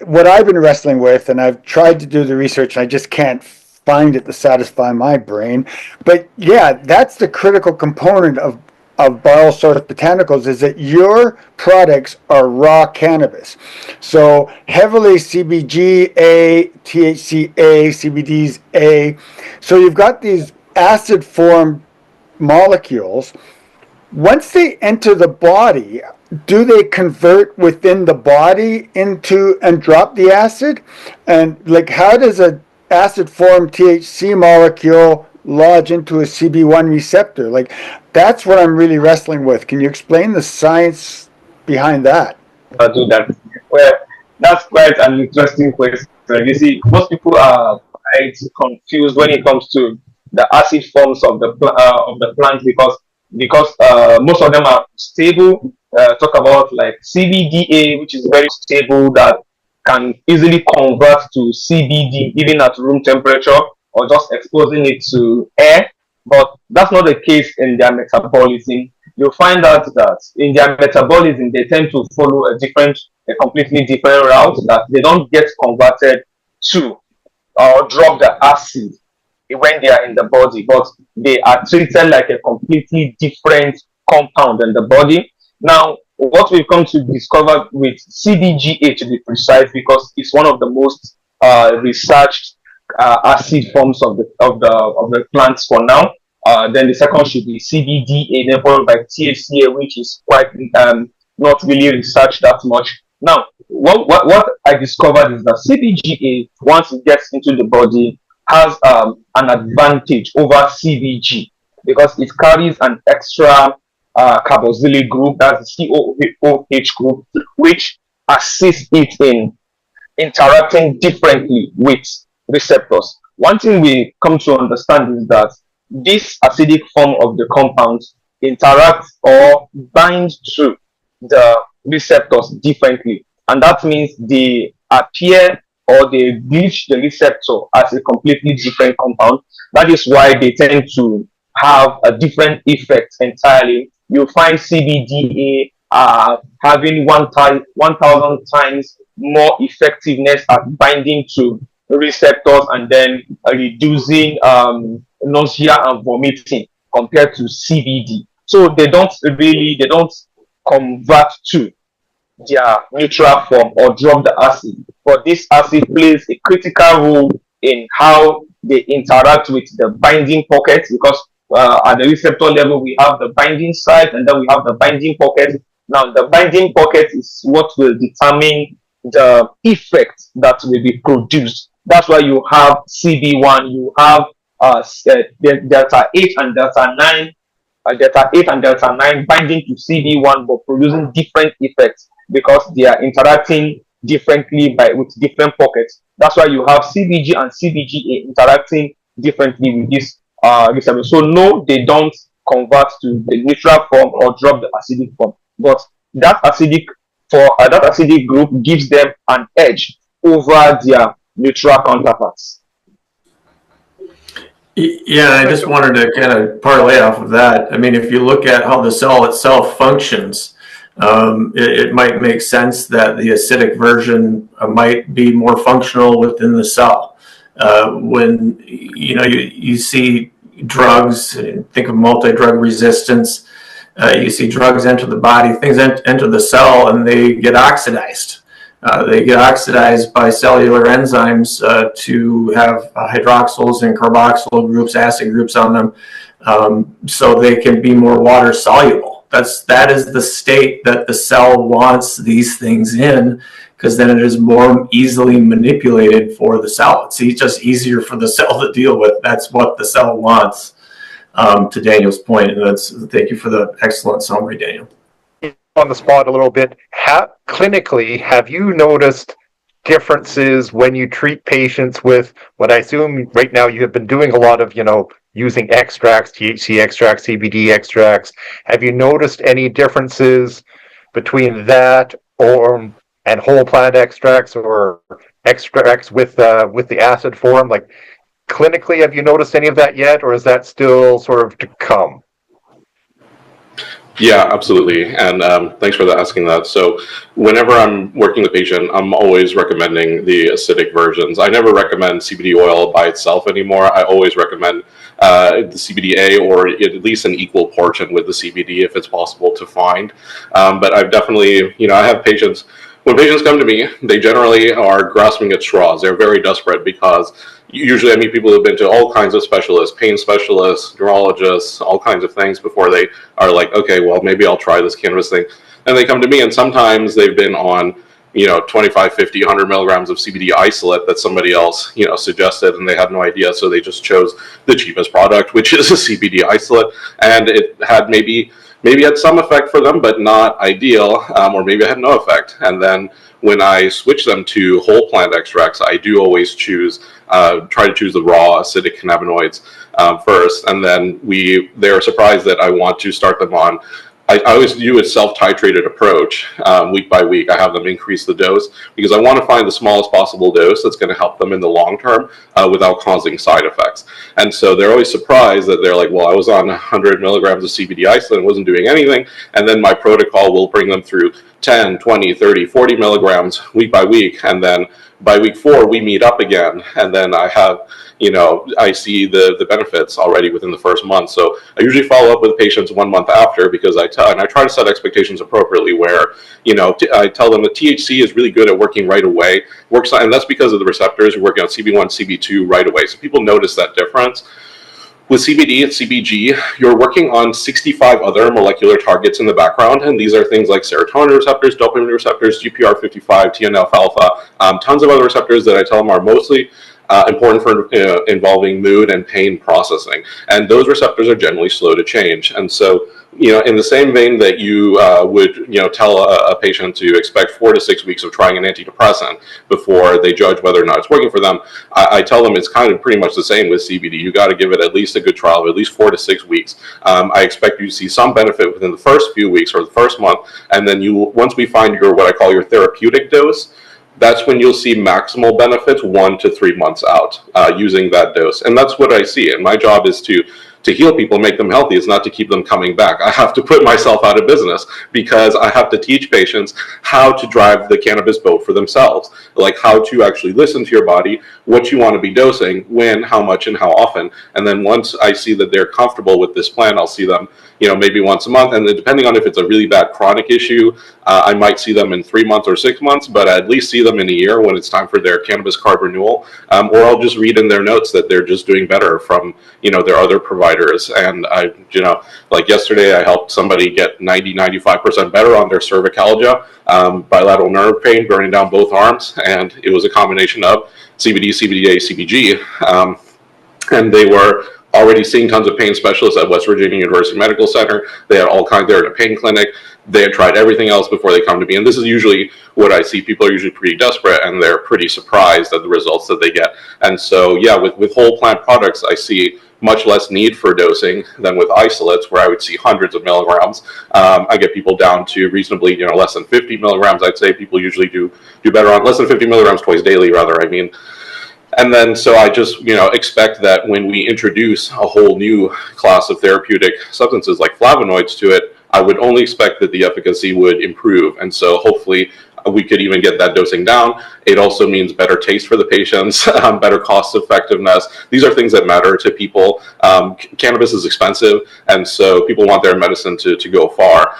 what I've been wrestling with, and I've tried to do the research, and I just can't find it to satisfy my brain. But yeah, that's the critical component of BioSource Botanicals, is that your products are raw cannabis. So heavily CBG-A, THC-A, CBD's A. So you've got these acid form molecules. Once they enter the body, do they convert within the body into and drop the acid? And like, how does an acid form THC molecule lodge into a CB1 receptor? Like, that's what I'm really wrestling with. Can you explain the science behind that?
I'll do that. Well, that's quite an interesting question. You see, most people are quite confused when it comes to the acid forms of the plant because most of them are stable. Talk about like CBDA, which is very stable, that can easily convert to CBD even at room temperature or just exposing it to air. But that's not the case in their metabolism. You'll find out that in their metabolism, they tend to follow a completely different route, that they don't get converted to or drop the acid when they are in the body, but they are treated like a completely different compound in the body. Now, what we've come to discover with CBGA, to be precise, because it's one of the most researched acid forms of the plants for now. Then the second should be CBDA, then followed by THCA, which is quite not really researched that much. Now, what I discovered is that CBGA, once it gets into the body, has an advantage over CBG because it carries an extra carboxylic group, that's the COOH group, which assists it in interacting differently with receptors. One thing we come to understand is that this acidic form of the compound interacts or binds to the receptors differently. And that means they appear or they reach the receptor as a completely different compound. That is why they tend to have a different effect entirely. You'll find CBDA having 1,000 times more effectiveness at binding to receptors and then reducing nausea and vomiting compared to CBD. So they don't convert to their neutral form or drop the acid. But this acid plays a critical role in how they interact with the binding pockets because at the receptor level we have the binding site and then we have the binding pocket. Now the binding pocket is what will determine the effect that will be produced. That's why you have CB1, you have delta 8 and delta 9, delta 8 and delta 9 binding to CB1 but producing different effects because they are interacting differently with different pockets. That's why you have CBG and CBGA interacting differently with this receptor. So no, they don't convert to the neutral form or drop the acidic form. But that acidic group gives them an edge over their neutral counterparts.
Yeah, I just wanted to kind of parlay off of that. I mean, if you look at how the cell itself functions, it might make sense that the acidic version might be more functional within the cell. When you see drugs, think of multi-drug resistance, you see drugs enter the body, things enter the cell and they get oxidized. They get oxidized by cellular enzymes to have hydroxyls and carboxyl groups, acid groups on them, so they can be more water soluble. That is the state that the cell wants these things in, because then it is more easily manipulated for the cell. It's just easier for the cell to deal with. That's what the cell wants. To Daniel's point, and thank you for the excellent summary, Daniel.
On the spot a little bit, clinically, have you noticed differences when you treat patients with what I assume right now you have been doing a lot of, using extracts, THC extracts, CBD extracts. Have you noticed any differences between that and whole plant extracts or extracts with the acid form? Like clinically, have you noticed any of that yet, or is that still sort of to come?
Yeah, absolutely. And thanks for asking that. So whenever I'm working with a patient, I'm always recommending the acidic versions. I never recommend CBD oil by itself anymore. I always recommend the CBDA or at least an equal portion with the CBD if it's possible to find. But I've definitely, I have patients, when patients come to me, they generally are grasping at straws. They're very desperate because usually I meet people who've been to all kinds of specialists, pain specialists, neurologists, all kinds of things before they are like, okay, well, maybe I'll try this cannabis thing. And they come to me, and sometimes they've been on, 25, 50, 100 milligrams of CBD isolate that somebody else, suggested, and they had no idea. So they just chose the cheapest product, which is a CBD isolate. And it had maybe had some effect for them, but not ideal, or maybe it had no effect. And then when I switch them to whole plant extracts, I do always try to choose the raw acidic cannabinoids first, and then they're surprised that I want to start them on. I always do a self-titrated approach week by week. I have them increase the dose because I want to find the smallest possible dose that's going to help them in the long term without causing side effects. And so they're always surprised that they're like, well, I was on 100 milligrams of CBD isolate and wasn't doing anything. And then my protocol will bring them through 10, 20, 30, 40 milligrams week by week. And then by week 4, we meet up again. And then I have, I see the benefits already within the first month. So I usually follow up with patients 1 month after, because I try to set expectations appropriately where, I tell them that THC is really good at working right away. And that's because of the receptors. We're working on CB1, CB2 right away. So people notice that difference. With CBD and CBG, you're working on 65 other molecular targets in the background, and these are things like serotonin receptors, dopamine receptors, GPR55, TNF-alpha, tons of other receptors that I tell them are mostly important for involving mood and pain processing. And those receptors are generally slow to change. And so, in the same vein that you would, tell a patient to expect 4 to 6 weeks of trying an antidepressant before they judge whether or not it's working for them, I tell them it's kind of pretty much the same with CBD. You got to give it at least a good trial of at least 4 to 6 weeks. I expect you to see some benefit within the first few weeks or the first month, and then once we find your what I call your therapeutic dose, that's when you'll see maximal benefits 1 to 3 months out using that dose. And that's what I see. And my job is to heal people, make them healthy. It's not to keep them coming back. I have to put myself out of business because I have to teach patients how to drive the cannabis boat for themselves, like how to actually listen to your body, what you want to be dosing, when, how much, and how often. And then once I see that they're comfortable with this plan, I'll see them, maybe once a month. And then depending on if it's a really bad chronic issue, I might see them in 3 months or 6 months, but I at least see them in a year when it's time for their cannabis card renewal. Or I'll just read in their notes that they're just doing better from, their other providers. And I, like yesterday, I helped somebody get 90-95% better on their cervicalgia, bilateral nerve pain, burning down both arms. And it was a combination of CBD, CBDA, CBG. And they were already seeing tons of pain specialists at West Virginia University Medical Center. They had all kinds, they're in a pain clinic. They had tried everything else before they come to me. And this is usually what I see. People are usually pretty desperate and they're pretty surprised at the results that they get. And so, yeah, with whole plant products, I see much less need for dosing than with isolates, where I would see hundreds of milligrams. I get people down to reasonably, less than 50 milligrams. I'd say people usually do better on less than 50 milligrams twice daily, rather, I mean. And then, so I just, expect that when we introduce a whole new class of therapeutic substances like flavonoids to it, I would only expect that the efficacy would improve. And so hopefully we could even get that dosing down. It also means better taste for the patients, better cost effectiveness. These are things that matter to people. Cannabis is expensive, and so people want their medicine to go far.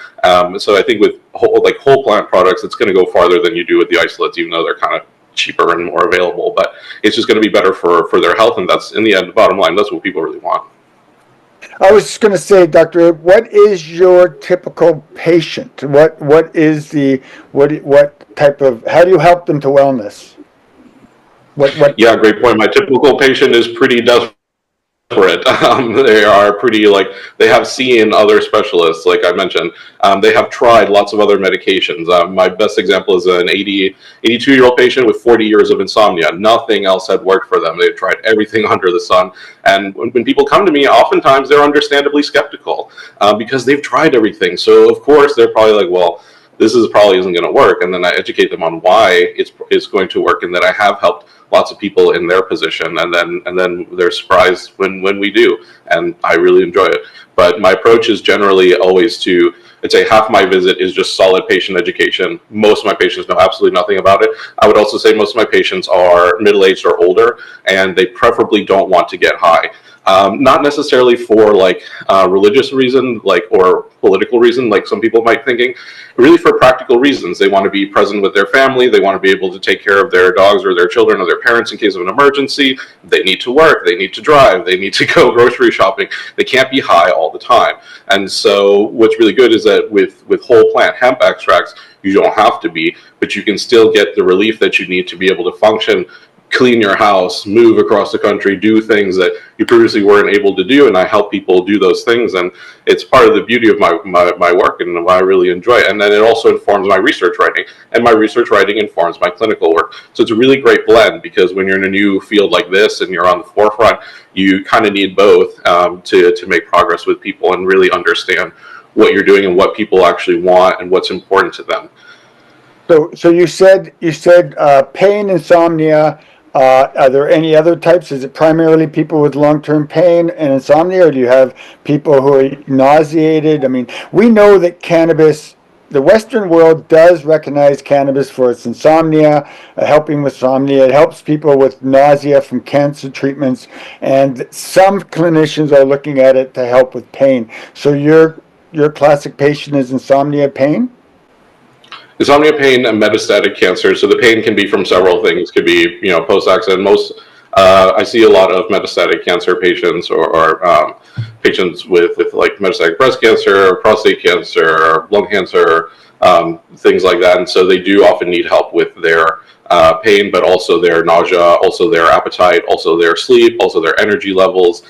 So I think with whole plant products, it's going to go farther than you do with the isolates, even though they're kind of cheaper and more available. But it's just going to be better for their health, and that's, in the end, the bottom line, that's what people really want.
I was just going to say, Dr. Abe, what is your typical patient? What type of, how do you help them to wellness? What? Yeah,
great point. My typical patient is pretty desperate. They are pretty, they have seen other specialists, like I mentioned. They have tried lots of other medications. My best example is an 82-year-old patient with 40 years of insomnia. Nothing else had worked for them. They've tried everything under the sun. And when people come to me, oftentimes they're understandably skeptical because they've tried everything. So, of course, they're probably like, well, this probably isn't going to work. And then I educate them on why it's going to work, and that I have helped lots of people in their position, and then they're surprised when we do, and I really enjoy it. But my approach is generally always I'd say half my visit is just solid patient education. Most of my patients know absolutely nothing about it. I would also say most of my patients are middle-aged or older, and they preferably don't want to get high. Not necessarily for religious reason, or political reason, like some people might thinking. Really for practical reasons. They want to be present with their family. They want to be able to take care of their dogs or their children or their parents in case of an emergency. They need to work. They need to drive. They need to go grocery shopping. They can't be high all the time. And so what's really good is that with whole plant hemp extracts, you don't have to be, but you can still get the relief that you need to be able to function, clean your house, move across the country, do things that you previously weren't able to do. And I help people do those things. And it's part of the beauty of my work, and why I really enjoy it. And then it also informs my research writing, and my research writing informs my clinical work. So it's a really great blend, because when you're in a new field like this and you're on the forefront, you kind of need both to make progress with people and really understand what you're doing and what people actually want and what's important to them.
So you said pain, insomnia. Are there any other types? Is it primarily people with long-term pain and insomnia, or do you have people who are nauseated? I mean, we know that cannabis the Western world does recognize cannabis for its insomnia, helping with insomnia. It helps people with nausea from cancer treatments, and some clinicians are looking at it to help with pain. So your classic patient is insomnia pain?
Insomnia, pain, and metastatic cancer. So the pain can be from several things. Could be, post-accident. I see a lot of metastatic cancer patients or patients with like metastatic breast cancer, prostate cancer, lung cancer, things like that. And so they do often need help with their pain, but also their nausea, also their appetite, also their sleep, also their energy levels,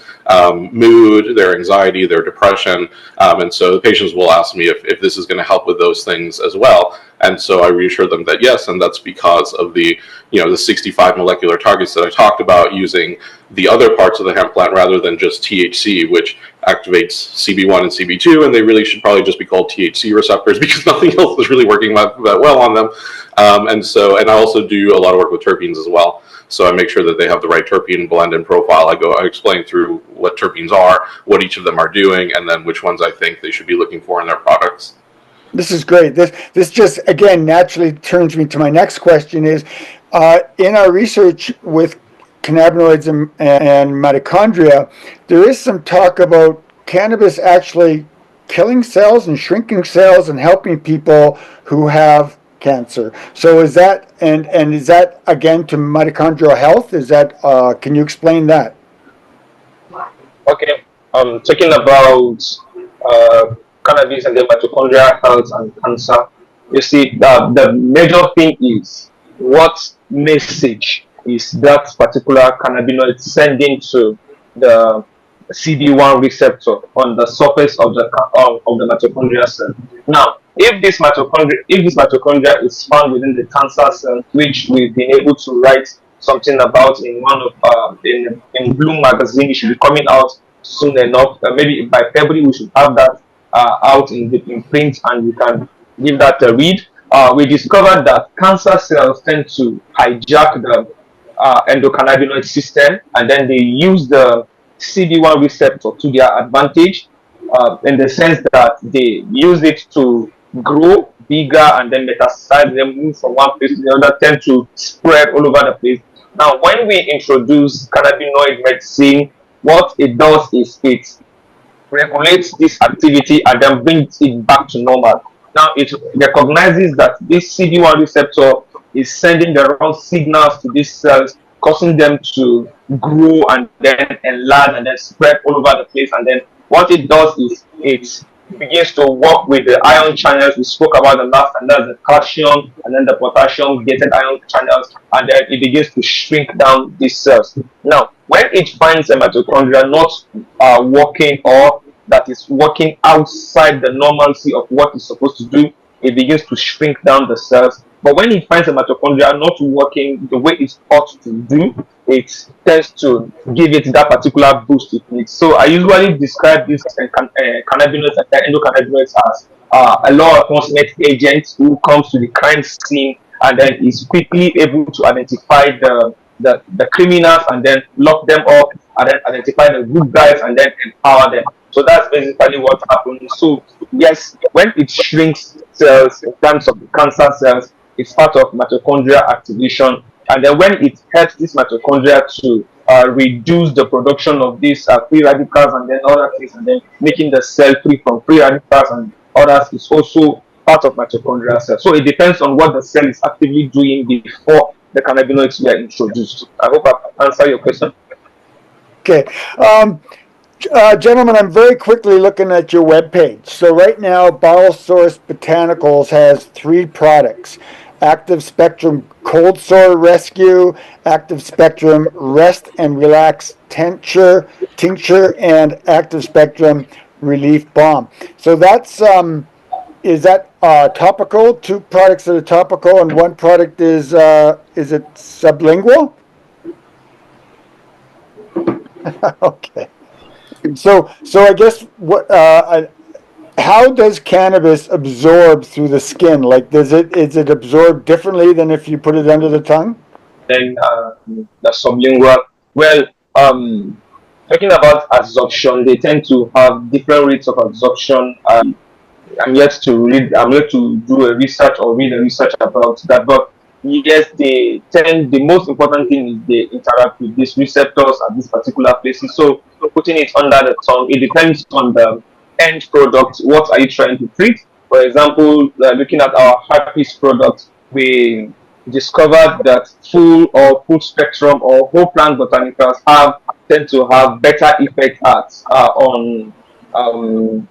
mood, their anxiety, their depression. And so the patients will ask me if this is going to help with those things as well. And so I reassure them that yes, and that's because of the 65 molecular targets that I talked about, using the other parts of the hemp plant rather than just THC, which activates CB1 and CB2, and they really should probably just be called THC receptors because nothing else is really working that well on them. And I also do a lot of work with terpenes as well. So I make sure that they have the right terpene blend and profile. I explain through what terpenes are, what each of them are doing, and then which ones I think they should be looking for in their products.
This is great. This just, again, naturally turns me to my next question is, in our research with cannabinoids and mitochondria, there is some talk about cannabis actually killing cells and shrinking cells and helping people who have cancer. So is that, and is that again to mitochondrial health? Is that, can you explain that?
Okay, talking about cannabis and the mitochondrial health and cancer, you see, the major thing is what message is that particular cannabinoid sending to the CB1 receptor on the surface of the mitochondrial cell. Now, if this mitochondria is found within the cancer cell, which we've been able to write something about in one of in Bloom magazine, it should be coming out soon enough. Maybe by February we should have that out in print, and you can give that a read. We discovered that cancer cells tend to hijack the endocannabinoid system, and then they use the CB1 receptor to their advantage, in the sense that they use it to grow bigger and then metastasize, then move from one place to the other, tend to spread all over the place. Now, when we introduce cannabinoid medicine, what it does is it regulates this activity and then brings it back to normal. Now, it recognizes that this CB1 receptor is sending the wrong signals to these cells, causing them to grow and then enlarge and then spread all over the place. And then what it does is it begins to work with the ion channels we spoke about the last, and that's the calcium and then the potassium gated ion channels, and then it begins to shrink down these cells. Now, when it finds a mitochondria not working, or that is working outside the normalcy of what it's supposed to do, it begins to shrink down the cells. But when it finds a mitochondria not working the way it's ought to do, it tends to give it that particular boost it needs. So I usually describe these cannabinoids and endocannabinoids as a law enforcement agent who comes to the crime scene and then is quickly able to identify the criminals and then lock them up, and then identify the good guys and then empower them. So that's basically what happens. So yes, when it shrinks cells in terms of the cancer cells, it's part of mitochondrial activation. And then when it helps this mitochondria to reduce the production of these free radicals and then other things, and then making the cell free from free radicals and others, is also part of mitochondrial cells. So it depends on what the cell is actively doing before the cannabinoids were introduced. I hope I answered your question.
Okay. Gentlemen, I'm very quickly looking at your webpage. So right now, BioSource Botanicals has 3 products: Active Spectrum Cold Sore Rescue, Active Spectrum Rest and Relax Tincture, and Active Spectrum Relief Balm. So that's, is that topical? 2 products that are topical, and 1 product is it sublingual? Okay. So I guess what how does cannabis absorb through the skin? Like, is it absorbed differently than if you put it under the tongue?
Then the sublingual. Well, talking about absorption, they tend to have different rates of absorption. I'm yet to read. I'm yet to do a research or read a research about that. But yes, the most important thing is they interact with these receptors at these particular places. So putting it under the tongue, it depends on the end product. What are you trying to treat? For example, looking at our herpes product, we discovered that full spectrum or whole plant botanicals tend to have better effect on um,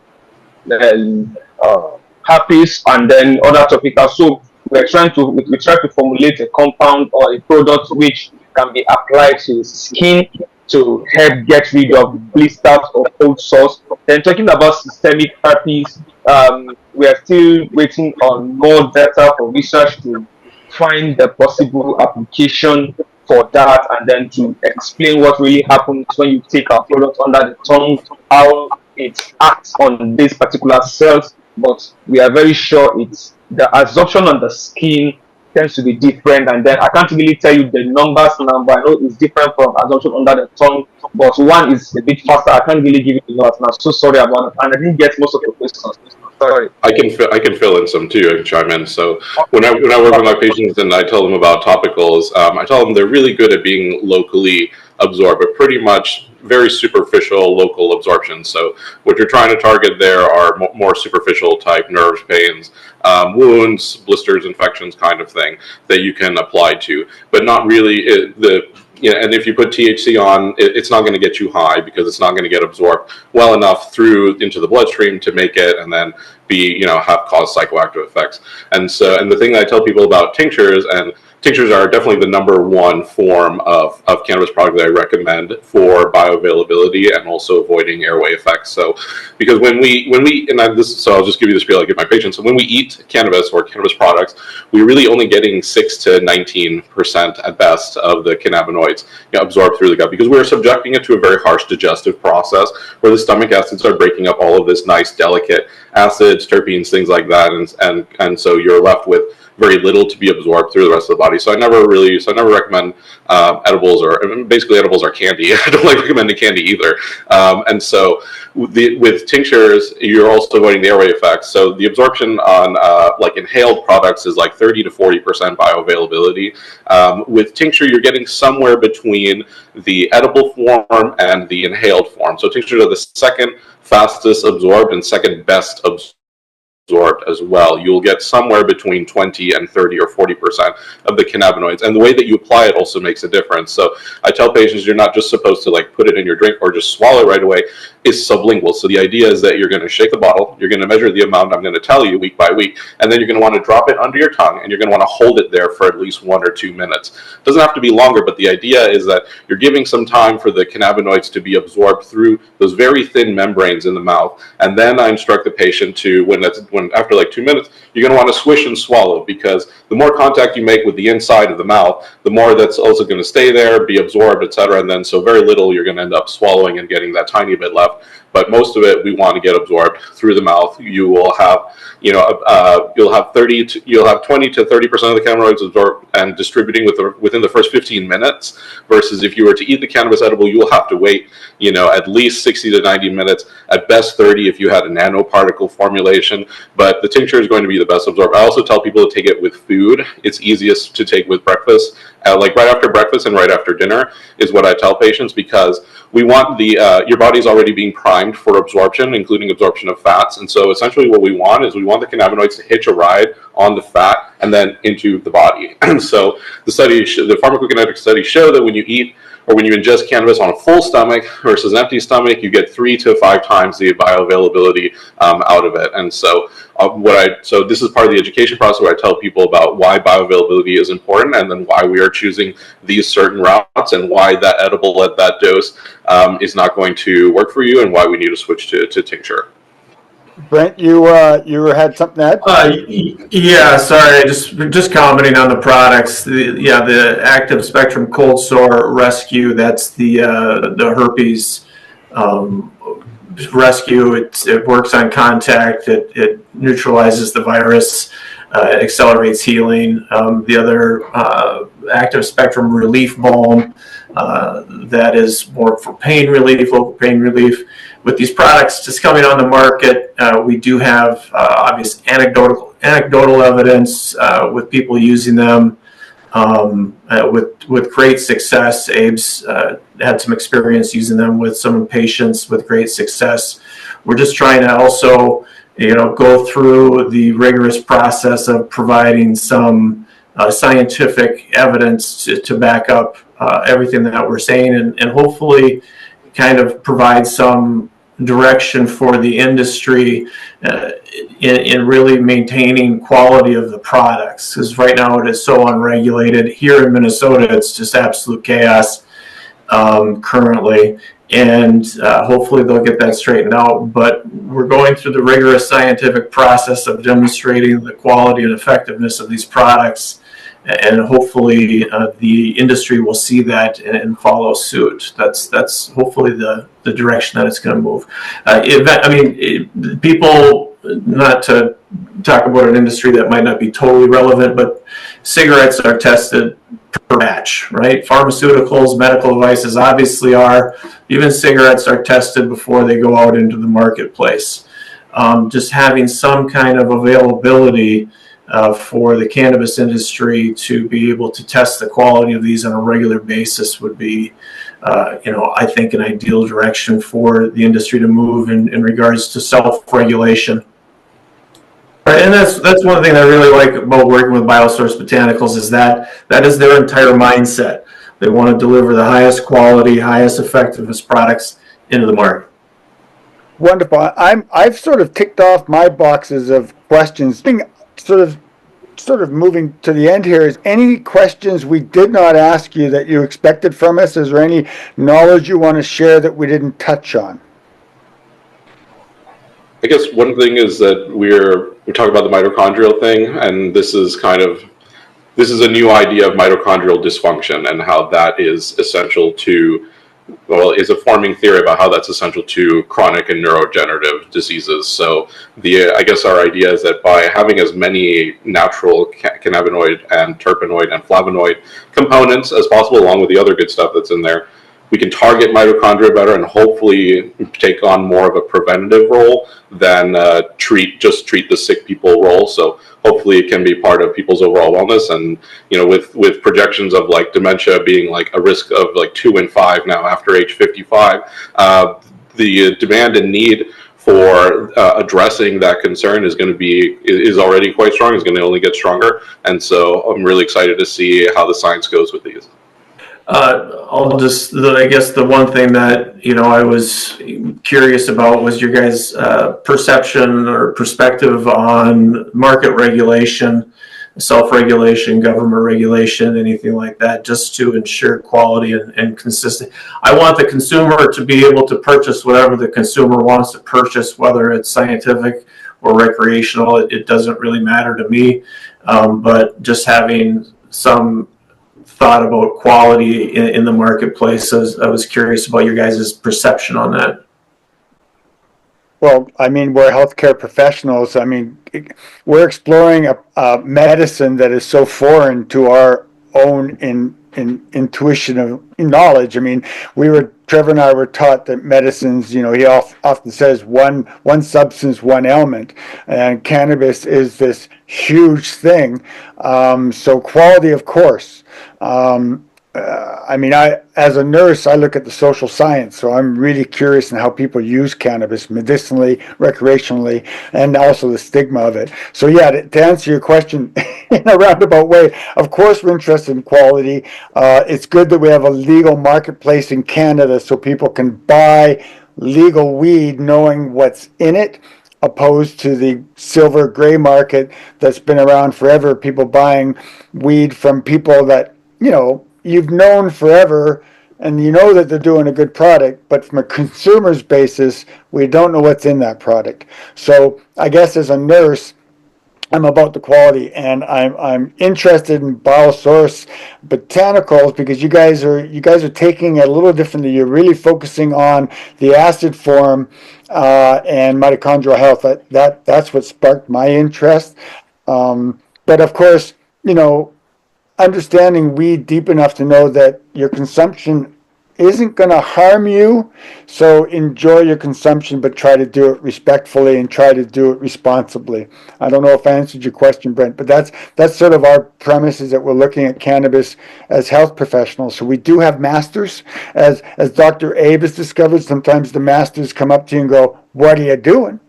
herpes and then other topicals. So we try to formulate a compound or a product which can be applied to skin to help get rid of blisters or cold sores. Then talking about systemic herpes, we are still waiting on more data for research to find the possible application for that and then to explain what really happens when you take our product under the tongue, how it acts on these particular cells. But we are very sure it's the absorption on the skin tends to be different, and then I can't really tell you the numbers now, but I know it's different from absorption under the tongue, but one is a bit faster. I can't really give you the numbers now. So sorry about it, and I didn't get most of the questions. Sorry.
I can fill in some too. I can chime in. So when I work with my patients and I tell them about topicals, I tell them they're really good at being locally absorbed, but pretty much very superficial local absorption. So what you're trying to target there are more superficial type nerves, pains, wounds, blisters, infections, kind of thing that you can apply to, but not really and if you put THC on, it's not going to get you high because it's not going to get absorbed well enough into the bloodstream to make it and then cause psychoactive effects. And the thing that I tell people about tinctures, and tinctures are definitely the number one form of cannabis product that I recommend for bioavailability and also avoiding airway effects. So, because so I'll just give you the spiel I give my patients. So when we eat cannabis or cannabis products, we're really only getting 6 to 19% at best of the cannabinoids absorbed through the gut, because we're subjecting it to a very harsh digestive process where the stomach acids are breaking up all of this nice, delicate acids, terpenes, things like that, and so you're left with very little to be absorbed through the rest of the body. So I never recommend edibles, or basically edibles are candy. I don't like recommending candy either. And so with tinctures, you're also avoiding the airway effects. So the absorption on like inhaled products is like 30 to 40% bioavailability. With tincture, you're getting somewhere between the edible form and the inhaled form. So tinctures are the second fastest absorbed and second best absorbed as well. You'll get somewhere between 20 and 30 or 40% of the cannabinoids, and the way that you apply it also makes a difference. So I tell patients you're not just supposed to like put it in your drink or just swallow it right away. It's sublingual. So the idea is that you're going to shake the bottle, you're going to measure the amount I'm going to tell you week by week, and then you're going to want to drop it under your tongue, and you're going to want to hold it there for at least 1 or 2 minutes. It doesn't have to be longer, but the idea is that you're giving some time for the cannabinoids to be absorbed through those very thin membranes in the mouth. And then I instruct the patient to, when after like 2 minutes, you're going to want to swish and swallow, because the more contact you make with the inside of the mouth, the more that's also going to stay there, be absorbed, etc. And then so very little you're going to end up swallowing and getting that tiny bit left. But most of it we want to get absorbed through the mouth. You will have, you'll have 20 to 30% of the cannabinoids absorbed and distributing within the first 15 minutes. Versus if you were to eat the cannabis edible, you will have to wait, at least 60 to 90 minutes, at best 30 if you had a nanoparticle formulation. But the tincture is going to be the best absorbed. I also tell people to take it with food. It's easiest to take with breakfast. Like right after breakfast and right after dinner is what I tell patients, because we want your body's already being primed for absorption, including absorption of fats. And so essentially what we want is we want the cannabinoids to hitch a ride on the fat and then into the body. And so the pharmacokinetic studies show that when you eat or when you ingest cannabis on a full stomach versus an empty stomach, you get 3 to 5 times the bioavailability out of it. And so so this is part of the education process where I tell people about why bioavailability is important, and then why we are choosing these certain routes, and why that edible at that dose is not going to work for you, and why we need to switch to tincture.
Brent, you had something to add?
Yeah, sorry, just commenting on the products. The active spectrum cold sore rescue. That's the herpes rescue. It works on contact. It neutralizes the virus. It accelerates healing. The other active spectrum relief balm, that is more for pain relief, local pain relief. with these products just coming on the market, we do have obvious anecdotal evidence with people using them with great success. Abe's had some experience using them with some patients with great success. We're just trying to also, go through the rigorous process of providing some scientific evidence to back up everything that we're saying, and hopefully kind of provide some direction for the industry in really maintaining quality of the products, because right now it is so unregulated. Here in Minnesota, it's just absolute chaos currently, and hopefully they'll get that straightened out. But we're going through the rigorous scientific process of demonstrating the quality and effectiveness of these products, and hopefully the industry will see that and follow suit. That's hopefully the direction that it's going to move. People, not to talk about an industry that might not be totally relevant, but cigarettes are tested per batch, right? Pharmaceuticals, medical devices obviously are. Even cigarettes are tested before they go out into the marketplace. Just having some kind of availability for the cannabis industry to be able to test the quality of these on a regular basis would be, I think, an ideal direction for the industry to move in regards to self-regulation. Right, and that's one thing I really like about working with BioSource Botanicals is that is their entire mindset. They want to deliver the highest quality, highest effectiveness products into the market.
Wonderful. I've sort of ticked off my boxes of questions. Sort of moving to the end here, is any questions we did not ask you that you expected from us? Is there any knowledge you want to share that we didn't touch on?
I guess one thing is that we're talking about the mitochondrial thing, and this is a new idea of mitochondrial dysfunction and how that is essential to, is a forming theory about how that's essential to chronic and neurodegenerative diseases. So I guess our idea is that by having as many natural cannabinoid and terpenoid and flavonoid components as possible, along with the other good stuff that's in there, we can target mitochondria better and hopefully take on more of a preventative role than treat the sick people role. So hopefully it can be part of people's overall wellness. And with projections of like dementia being like a risk of like 2 in 5 now after age 55, the demand and need for addressing that concern is already quite strong. It's going to only get stronger. And so I'm really excited to see how the science goes with these.
I guess the one thing that, I was curious about was your guys' perception or perspective on market regulation, self-regulation, government regulation, anything like that, just to ensure quality and consistency. I want the consumer to be able to purchase whatever the consumer wants to purchase, whether it's scientific or recreational. It doesn't really matter to me, but just having some thought about quality in the marketplace. I was curious about your guys' perception on that.
Well, we're healthcare professionals. We're exploring a medicine that is so foreign to our own intuition of knowledge. Trevor and I were taught that medicines, he often says one substance, one ailment, and cannabis is this huge thing. So quality, of course. As a nurse, I look at the social science, so I'm really curious in how people use cannabis medicinally, recreationally, and also the stigma of it. So yeah, to answer your question in a roundabout way, of course we're interested in quality. It's good that we have a legal marketplace in Canada so people can buy legal weed knowing what's in it, opposed to the silver gray market that's been around forever, people buying weed from people that, you've known forever, and that they're doing a good product, but from a consumer's basis, we don't know what's in that product. So I guess as a nurse, I'm about the quality, and I'm interested in BioSource Botanicals because you guys are taking it a little differently. You're really focusing on the acid form and mitochondrial health. That's what sparked my interest. But of course, understanding weed deep enough to know that your consumption isn't going to harm you. So enjoy your consumption, but try to do it respectfully and try to do it responsibly. I don't know if I answered your question, Brent, but that's sort of our premise, is that we're looking at cannabis as health professionals. So we do have masters, as Dr. Abe has discovered. Sometimes the masters come up to you and go, "What are you doing?"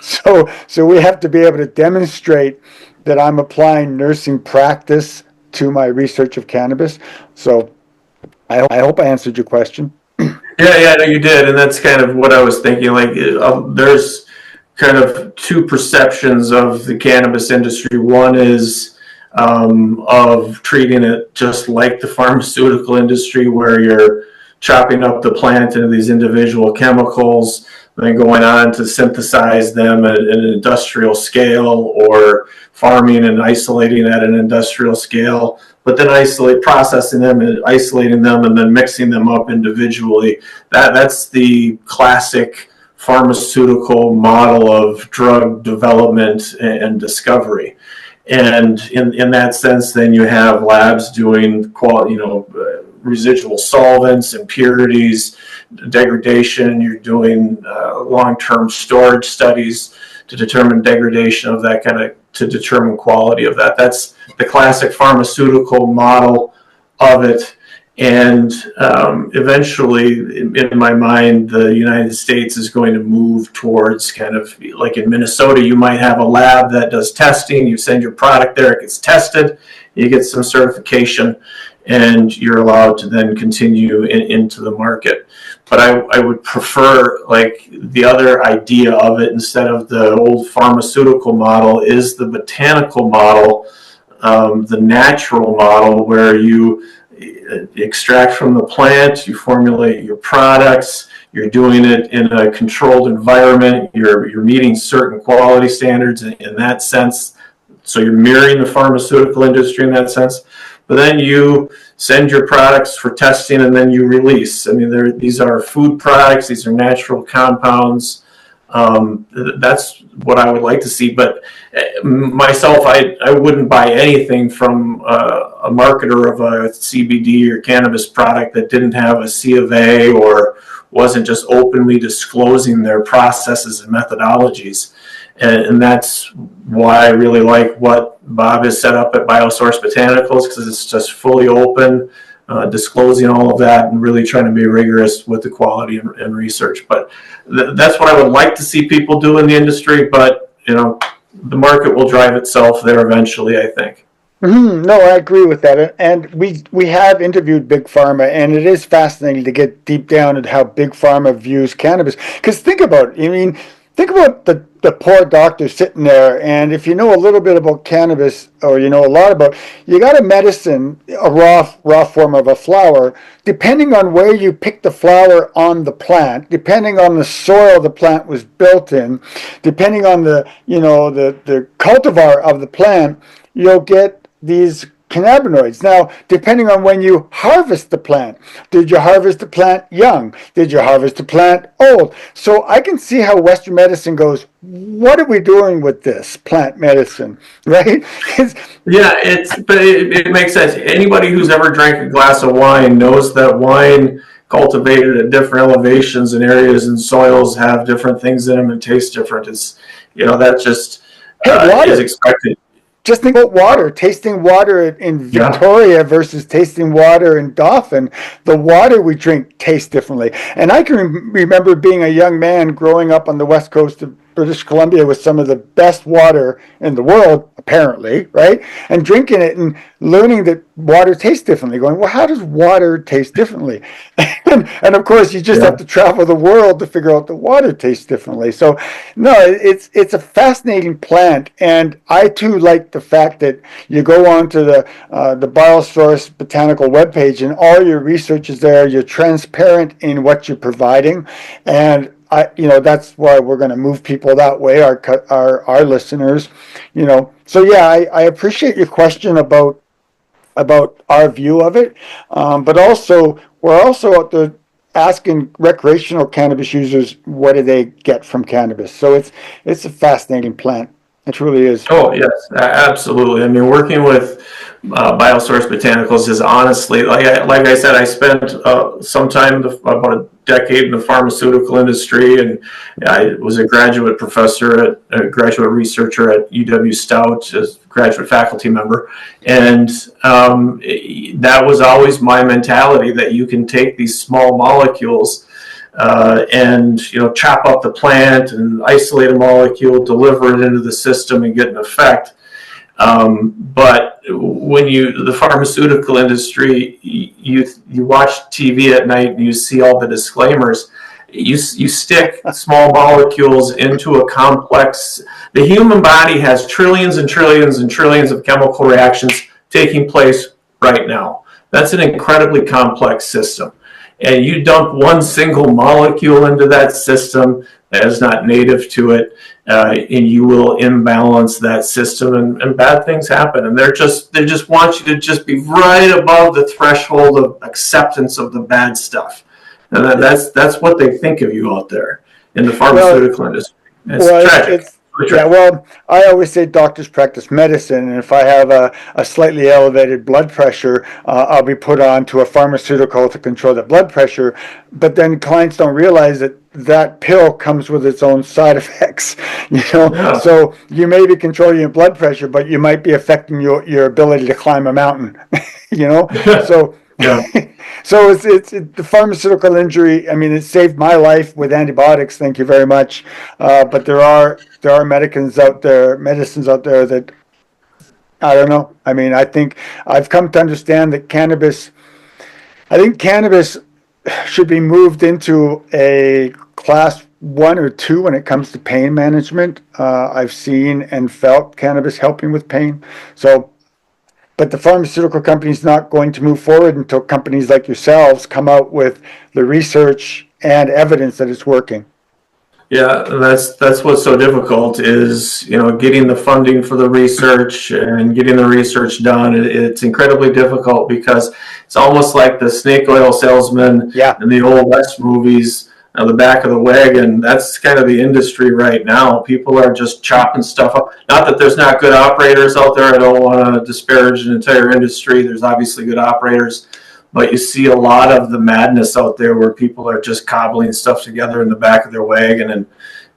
So we have to be able to demonstrate that I'm applying nursing practice to my research of cannabis. So I hope I answered your question.
Yeah, no, you did, and that's kind of what I was thinking. Like, there's kind of two perceptions of the cannabis industry. One is of treating it just like the pharmaceutical industry, where you're chopping up the plant into these individual chemicals, then going on to synthesize them at an industrial scale, or farming and isolating at an industrial scale, but then processing them and isolating them and then mixing them up individually. That's the classic pharmaceutical model of drug development and discovery. And in that sense, then you have labs doing residual solvents, impurities, degradation. You're doing long-term storage studies to determine degradation of that to determine quality of that. That's the classic pharmaceutical model of it. And eventually, in my mind, the United States is going to move towards kind of like in Minnesota, you might have a lab that does testing. You send your product there, it gets tested, you get some certification, and you're allowed to then continue into the market. But I would prefer, like, the other idea of it, instead of the old pharmaceutical model, is the botanical model, the natural model, where you extract from the plant, you formulate your products, you're doing it in a controlled environment, you're meeting certain quality standards in that sense. So you're mirroring the pharmaceutical industry in that sense. But then you send your products for testing and then you release. I mean, these are food products, these are natural compounds. That's what I would like to see. But myself, I wouldn't buy anything from a marketer of a CBD or cannabis product that didn't have a C of A or wasn't just openly disclosing their processes and methodologies. And that's why I really like what Bob has set up at BioSource Botanicals, because it's just fully open, disclosing all of that and really trying to be rigorous with the quality and research. But that's what I would like to see people do in the industry. But, the market will drive itself there eventually, I think.
No, I agree with that. And we have interviewed Big Pharma, and it is fascinating to get deep down at how Big Pharma views cannabis. Because think about it. I mean, think about the poor doctor sitting there, and if you know a little bit about cannabis, or you know a lot about, you got a medicine, a raw form of a flower. Depending on where you pick the flower on the plant, depending on the soil the plant was built in, depending on the cultivar of the plant, you'll get these cannabinoids. Now, depending on when you harvest the plant, did you harvest the plant young? Did you harvest the plant old? So I can see how Western medicine goes, what are we doing with this plant medicine, right?
Yeah, but it makes sense. Anybody who's ever drank a glass of wine knows that wine cultivated at different elevations and areas and soils have different things in them and taste different. That just is expected.
Just think about water, tasting water in Victoria versus tasting water in Dauphin. The water we drink tastes differently. And I can remember being a young man growing up on the west coast of British Columbia with some of the best water in the world, apparently, right? And drinking it and learning that water tastes differently, going, well, how does water taste differently? and of course, you just have to travel the world to figure out the water tastes differently. So, no, it's a fascinating plant. And I, too, like the fact that you go on to the BioSource Botanical webpage and all your research is there. You're transparent in what you're providing. And that's why we're going to move people that way, our listeners, So yeah, I appreciate your question about our view of it, but also we're also out there asking recreational cannabis users what do they get from cannabis. So it's a fascinating plant. It truly is.
Oh, yes, absolutely. I mean, working with BioSource Botanicals is honestly, like I said, I spent some time, about a decade in the pharmaceutical industry, and I was a graduate professor, a graduate researcher at UW Stout as a graduate faculty member. And that was always my mentality, that you can take these small molecules and chop up the plant and isolate a molecule, deliver it into the system, and get an effect. But when the pharmaceutical industry, you watch TV at night and you see all the disclaimers. You stick small molecules into a complex. The human body has trillions and trillions and trillions of chemical reactions taking place right now. That's an incredibly complex system. And you dump one single molecule into that system that is not native to it, and you will imbalance that system, and bad things happen. And they just want you to just be right above the threshold of acceptance of the bad stuff. And that's what they think of you out there in the pharmaceutical industry. It's tragic.
Yeah, well, I always say doctors practice medicine, and if I have a slightly elevated blood pressure, I'll be put on to a pharmaceutical to control the blood pressure. But then clients don't realize that that pill comes with its own side effects.
Yeah.
So you may be controlling your blood pressure, but you might be affecting your ability to climb a mountain. So.
Yeah.
So it's the pharmaceutical injury. I mean, it saved my life with antibiotics. Thank you very much. But there are medicines out there that I don't know. I mean, I think I've come to understand that cannabis should be moved into a class 1 or 2 when it comes to pain management. I've seen and felt cannabis helping with pain. But the pharmaceutical company is not going to move forward until companies like yourselves come out with the research and evidence that it's working.
Yeah, that's what's so difficult is, getting the funding for the research and getting the research done. It's incredibly difficult because it's almost like the snake oil salesman in the old West movies. The back of the wagon. That's kind of the industry right now. People are just chopping stuff up. Not that there's not good operators out there. I don't want to disparage an entire industry. There's obviously good operators, but you see a lot of the madness out there where people are just cobbling stuff together in the back of their wagon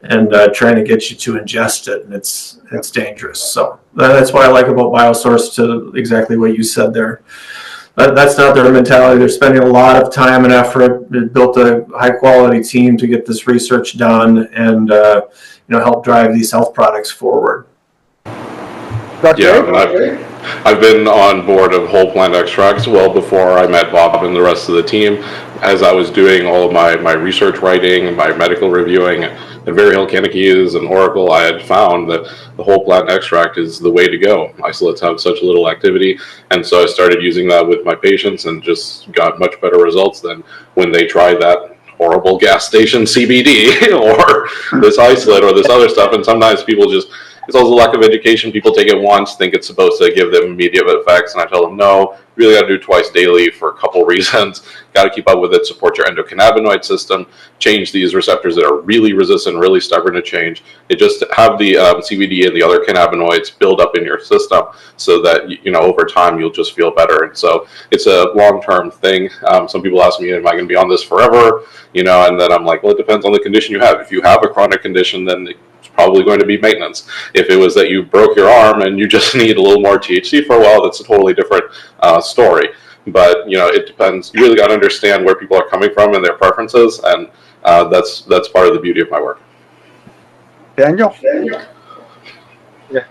and trying to get you to ingest it, and it's dangerous. So that's what I like about BioSource, to exactly what you said there. That's not their mentality. They're spending a lot of time and effort. They built a high-quality team to get this research done and help drive these health products forward.
Yeah, I've been on board of whole plant extracts well before I met Bob and the rest of the team. As I was doing all of my research writing, my medical reviewing at Very Hill Canakees and Oracle, I had found that the whole plant extract is the way to go. Isolates have such little activity, and so I started using that with my patients and just got much better results than when they tried that horrible gas station CBD or this isolate or this other stuff. And sometimes people just, it's also lack of education. People take it once, think it's supposed to give them immediate effects, and I tell them, no, you really got to do it twice daily for a couple reasons. Got to keep up with it, support your endocannabinoid system, change these receptors that are really resistant, really stubborn to change. It just have the CBD and the other cannabinoids build up in your system so that, over time you'll just feel better. And so it's a long-term thing. Some people ask me, am I going to be on this forever? And then I'm like, well, it depends on the condition you have. If you have a chronic condition, then it's probably going to be maintenance. If it was that you broke your arm and you just need a little more THC for a while, that's a totally different story. But it depends. You really got to understand where people are coming from and their preferences, and that's part of the beauty of my work.
Daniel?
Yeah.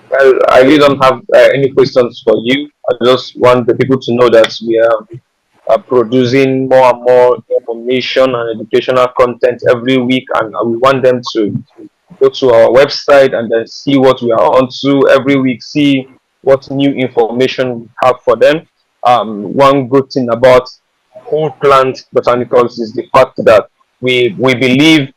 Well, I really don't have any questions for you. I just want the people to know that we are producing more and more information and educational content every week, and we want them to go to our website and then see what we are on to every week, see what new information we have for them. One good thing about whole plant botanicals is the fact that we believe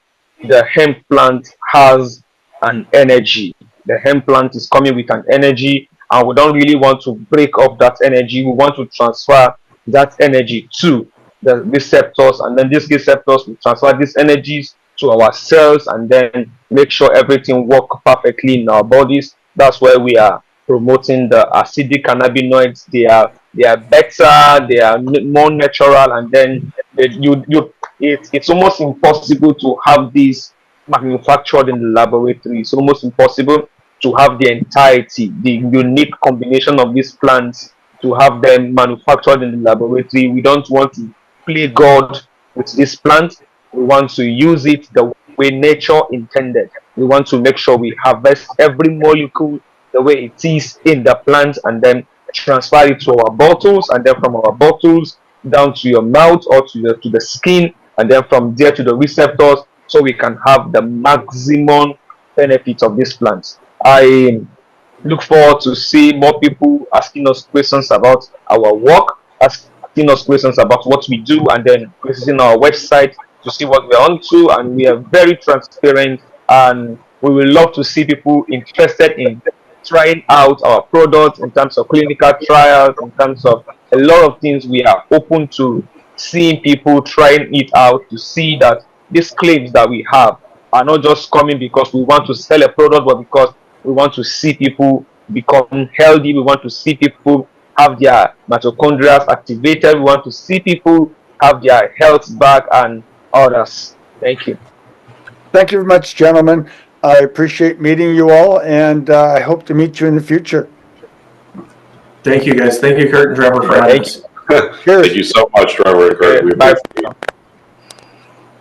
the hemp plant has an energy. The hemp plant is coming with an energy, and we don't really want to break up that energy. We want to transfer that energy to the receptors, and then these receptors will transfer these energies to our cells, and then make sure everything works perfectly in our bodies. That's why we are promoting the acidic cannabinoids. They are better, they are more natural, and then it's almost impossible to have these manufactured in the laboratory. It's almost impossible to have the entirety, the unique combination of these plants, to have them manufactured in the laboratory. We don't want to play God with this plant. We want to use it the way nature intended. We want to make sure we harvest every molecule the way it is in the plant, and then transfer it to our bottles, and then from our bottles down to your mouth or to the skin, and then from there to the receptors, so we can have the maximum benefit of these plants. I look forward to see more people asking us questions about our work, asking us questions about what we do, and then visiting our website to see what we're on to. And we are very transparent, and we will love to see people interested in trying out our products in terms of clinical trials, in terms of a lot of things. We are open to seeing people trying it out to see that these claims that we have are not just coming because we want to sell a product, but because we want to see people become healthy. We want to see people have their mitochondria activated. We want to see people have their health back and others. Thank you.
Thank you very much, gentlemen. I appreciate meeting you all, and I hope to meet you in the future.
Thank you, guys. Thank you, Kurt and Trevor, for having us.
Thank you so much, Trevor and Kurt. We
Bye.
appreciate it.